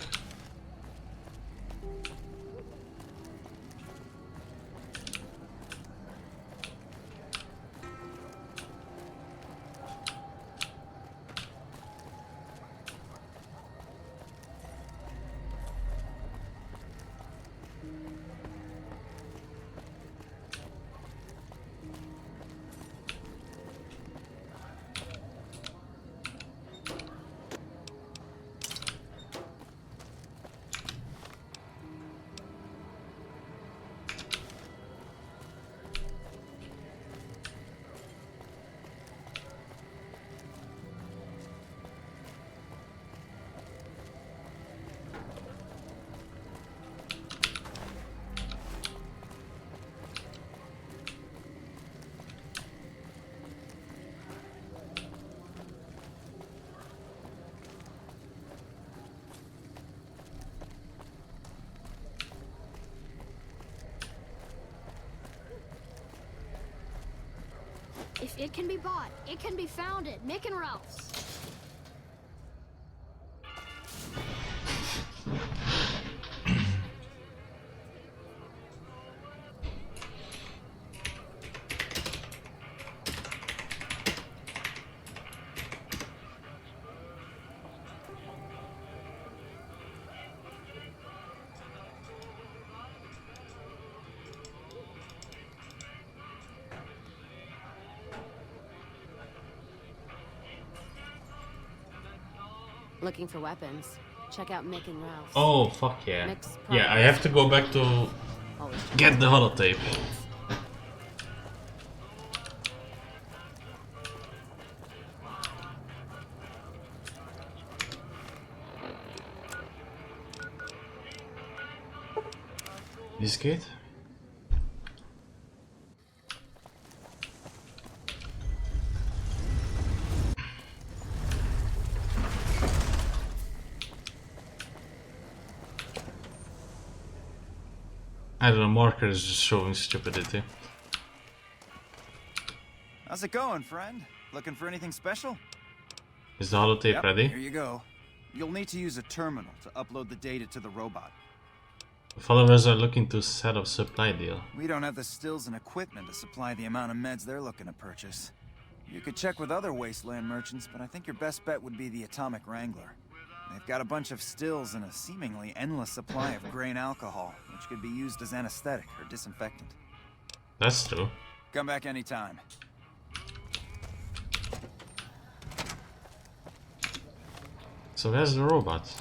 If it can be bought, it can be found at Mick and Ralph's. Looking for weapons. Check out Mick and Ralph. Oh, fuck yeah. Yeah, I have to go back to get the holotape. This gate? I don't know, marker is just showing stupidity. How's it going, friend? Looking for anything special? Is the holotape ready? Here you go. You'll need to use a terminal to upload the data to the robot. The followers are looking to set up supply deal. We don't have the stills and equipment to supply the amount of meds they're looking to purchase. You could check with other wasteland merchants, but I think your best bet would be the Atomic Wrangler. They've got a bunch of stills and a seemingly endless supply of grain alcohol, which could be used as anesthetic or disinfectant. That's true. Come back anytime. So where's the robot?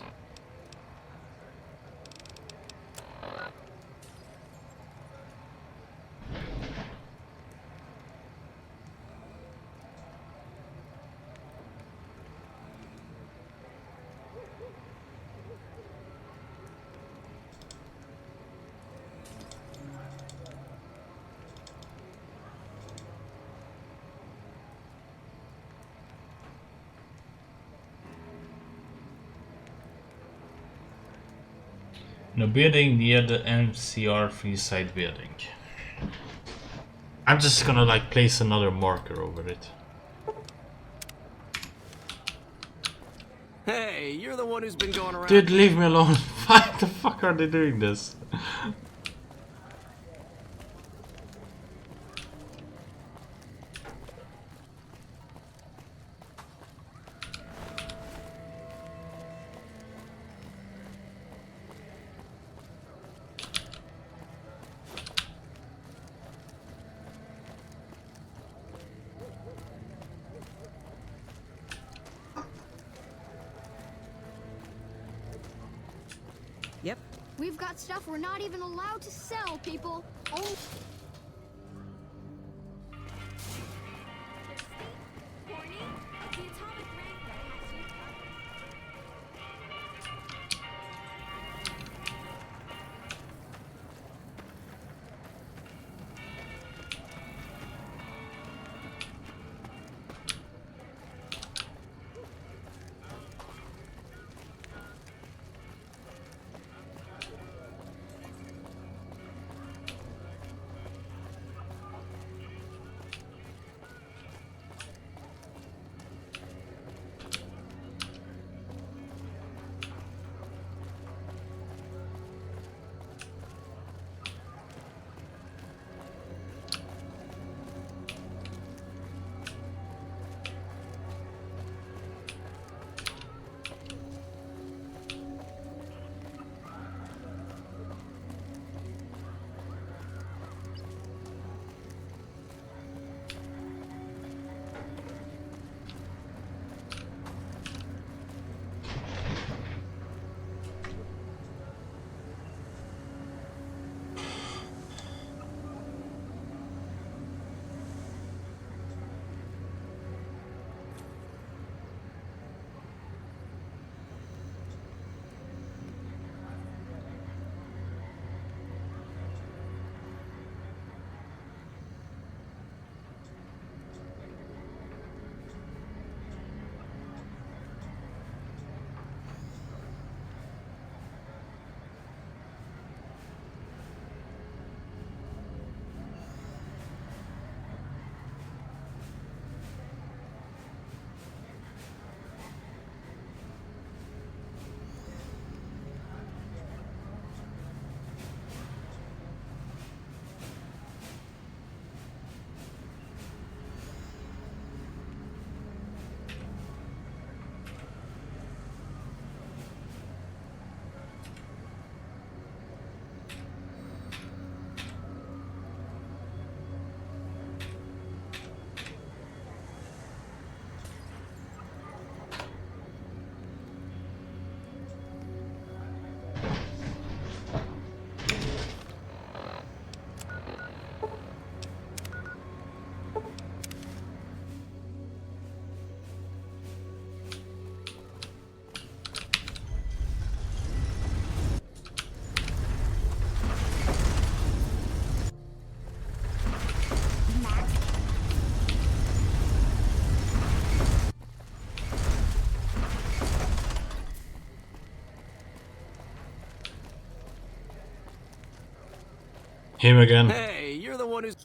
In a building near the MCR Freeside building. I'm just gonna like place another marker over it. Hey, you're the one who's been going around. Dude, leave me alone. Why the fuck are they doing this? Yep. We've got stuff we're not even allowed to sell, people. Oh. Him again. Hey, you're the one who's...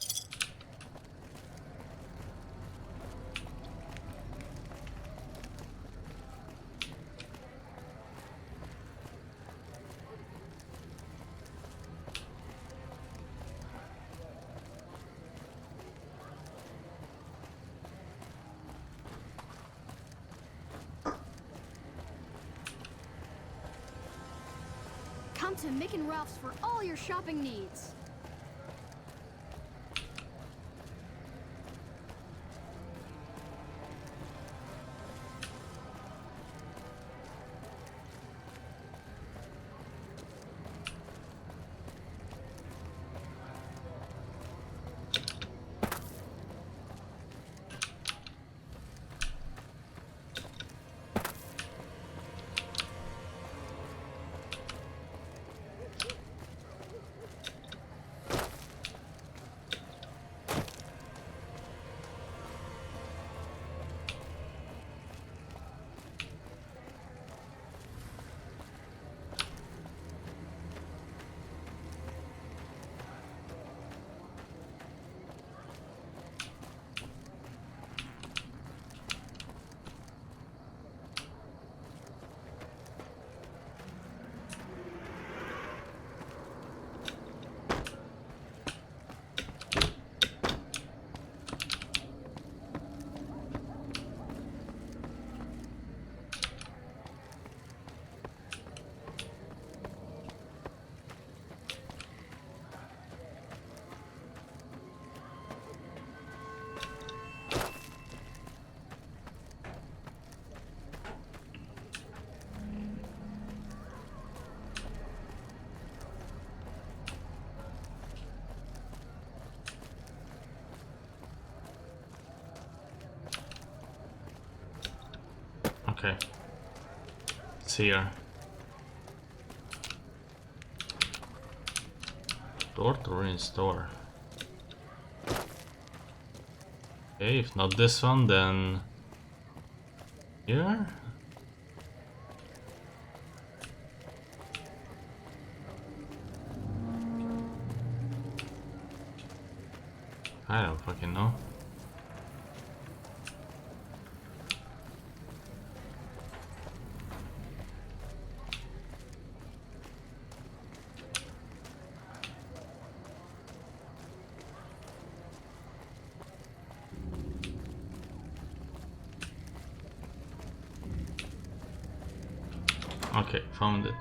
Come to Mick and Ralph's for all your shopping needs. Okay. It's here. Door to ruin store. Okay, if not this one, then here. I don't fucking know. Okay, found it.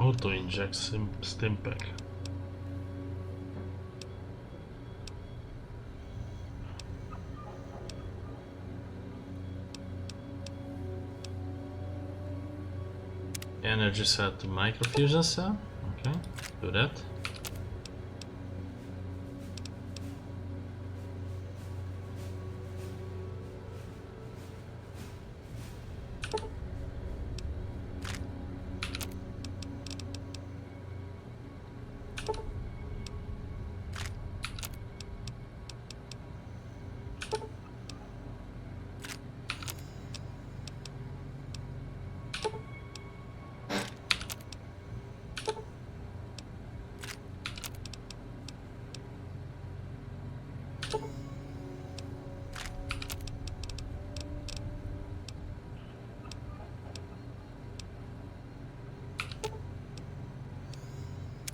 Auto inject Stimpack. Energy cell to microfusion cell. Okay, do that.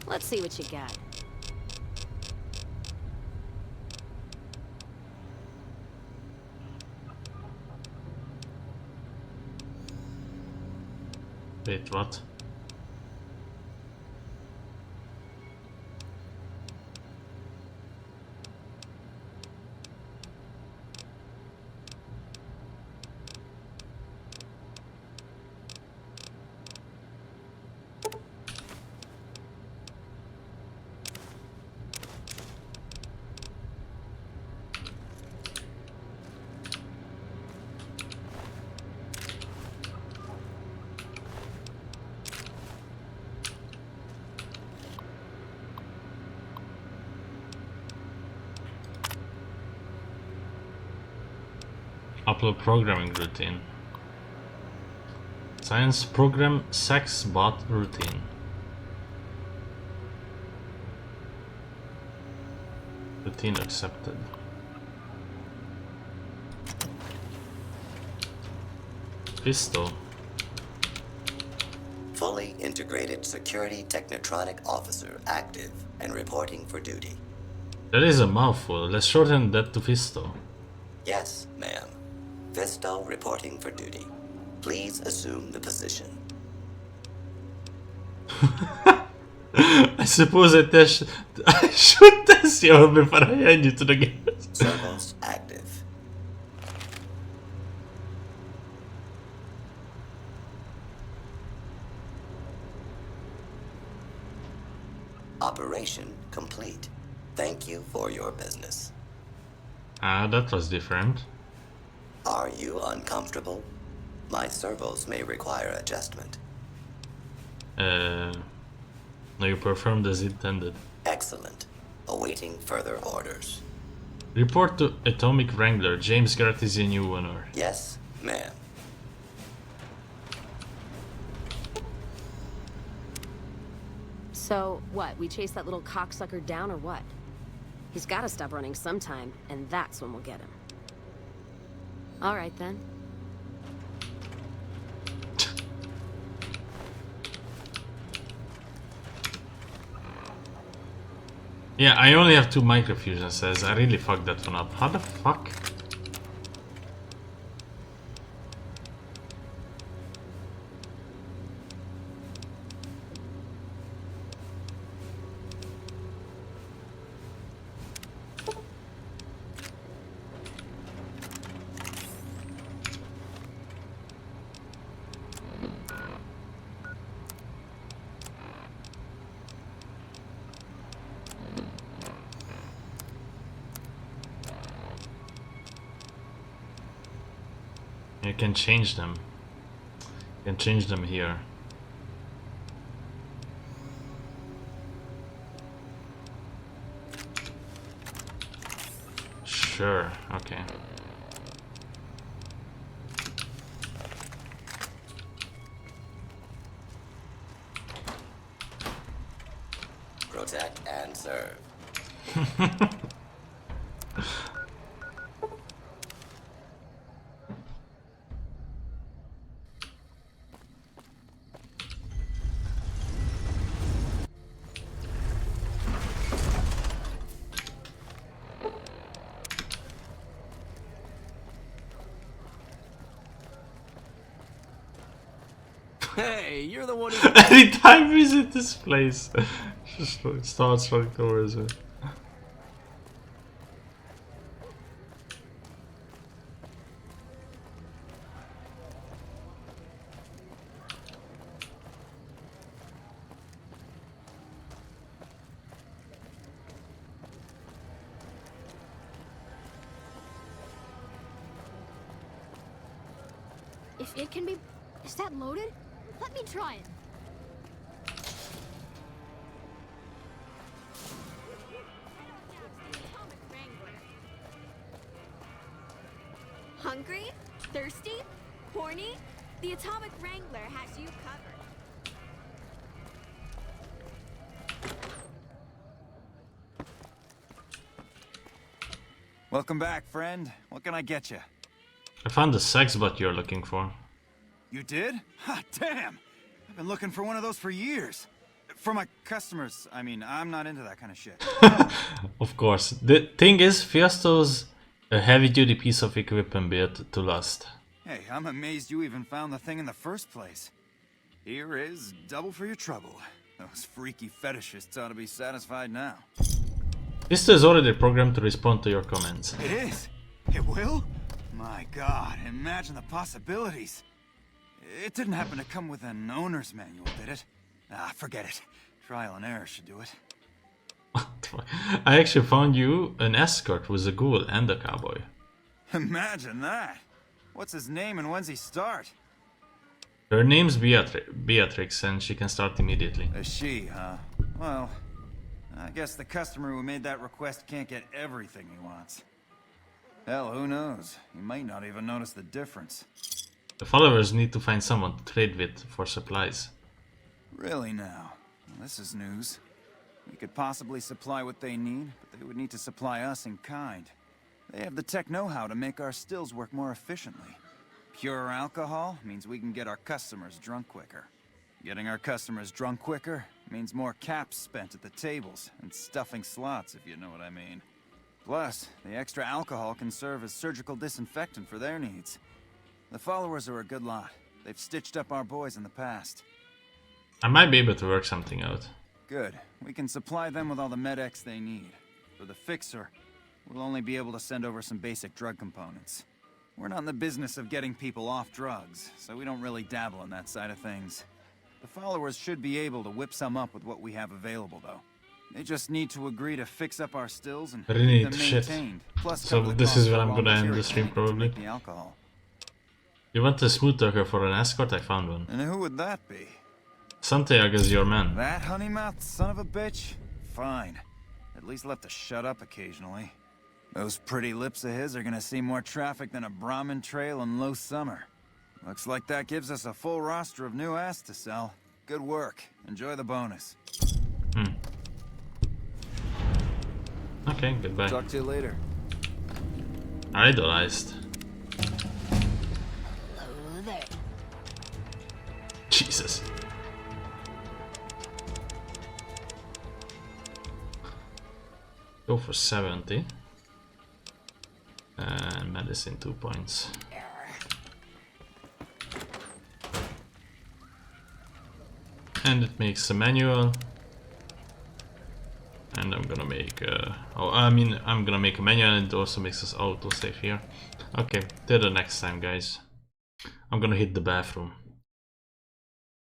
Let's see what you got. Wait, what? Upload programming routine. Science program sex bot routine. Routine accepted. Pistol. Fully integrated security technotronic officer active and reporting for duty. That is a mouthful. Let's shorten that to Fisto. Yes, ma'am. Fisto reporting for duty. Please assume the position. I suppose I should test you before I hand you to the game. Servos active. Operation complete. Thank you for your business. Ah, that was different. Are you uncomfortable? My servos may require adjustment. No, you performed as intended. Excellent. Awaiting further orders. Report to Atomic Wrangler. James Garrett is your new owner. Yes, ma'am. So, what? We chase that little cocksucker down or what? He's gotta stop running sometime, and that's when we'll get him. Alright then. Yeah, I only have 2 microfusion cells. I really fucked that one up. How the fuck? You can change them. You can change them here. Sure, okay. Protect and serve. Hey, you're the one who... Anytime we visit this place, just starts running towards it. It can be... Is that loaded? Let me try it. Hungry? Thirsty? Horny? The Atomic Wrangler has you covered. Welcome back, friend. What can I get you? I found the sex bot you're looking for. You did? Ha, damn! I've been looking for one of those for years. For my customers, I mean, I'm not into that kind of shit. Of course. The thing is, Fiosto's a heavy-duty piece of equipment built to last. Hey, I'm amazed you even found the thing in the first place. Here is double for your trouble. Those freaky fetishists ought to be satisfied now. Fiosto is already programmed to respond to your comments. It is? It will? My god, imagine the possibilities. It didn't happen to come with an owner's manual, did it? Ah, forget it. Trial and error should do it. I actually found you an escort with a ghoul and a cowboy. Imagine that. What's his name and when's he start? Her name's Beatrix and she can start immediately. A she, huh? Well, I guess the customer who made that request can't get everything he wants. Hell, who knows? He might not even notice the difference. The followers need to find someone to trade with for supplies. Really now? Well, this is news. We could possibly supply what they need, but they would need to supply us in kind. They have the tech know-how to make our stills work more efficiently. Pure alcohol means we can get our customers drunk quicker. Getting our customers drunk quicker means more caps spent at the tables and stuffing slots, if you know what I mean. Plus, the extra alcohol can serve as surgical disinfectant for their needs. The followers are a good lot. They've stitched up our boys in the past. I might be able to work something out. Good. We can supply them with all the med-X they need. For the fixer, we'll only be able to send over some basic drug components. We're not in the business of getting people off drugs, so we don't really dabble in that side of things. The followers should be able to whip some up with what we have available, though. They just need to agree to fix up our stills and keep them maintained. Plus, so this is where I'm gonna end the stream probably. The alcohol. You want a smooth talker for an escort? I found one. And who would that be? Santiago's your man. That honey-mouthed son of a bitch? Fine. At least left to shut up occasionally. Those pretty lips of his are gonna see more traffic than a Brahmin trail in low summer. Looks like that gives us a full roster of new ass to sell. Good work. Enjoy the bonus. Okay, goodbye. Talk to you later. Idolized. Hello there. Jesus. Go for 70. And medicine 2 points. And it makes a manual. And I'm gonna make I'm gonna make a manual and it also makes us autosave here. Okay, till the next time guys. I'm gonna hit the bathroom.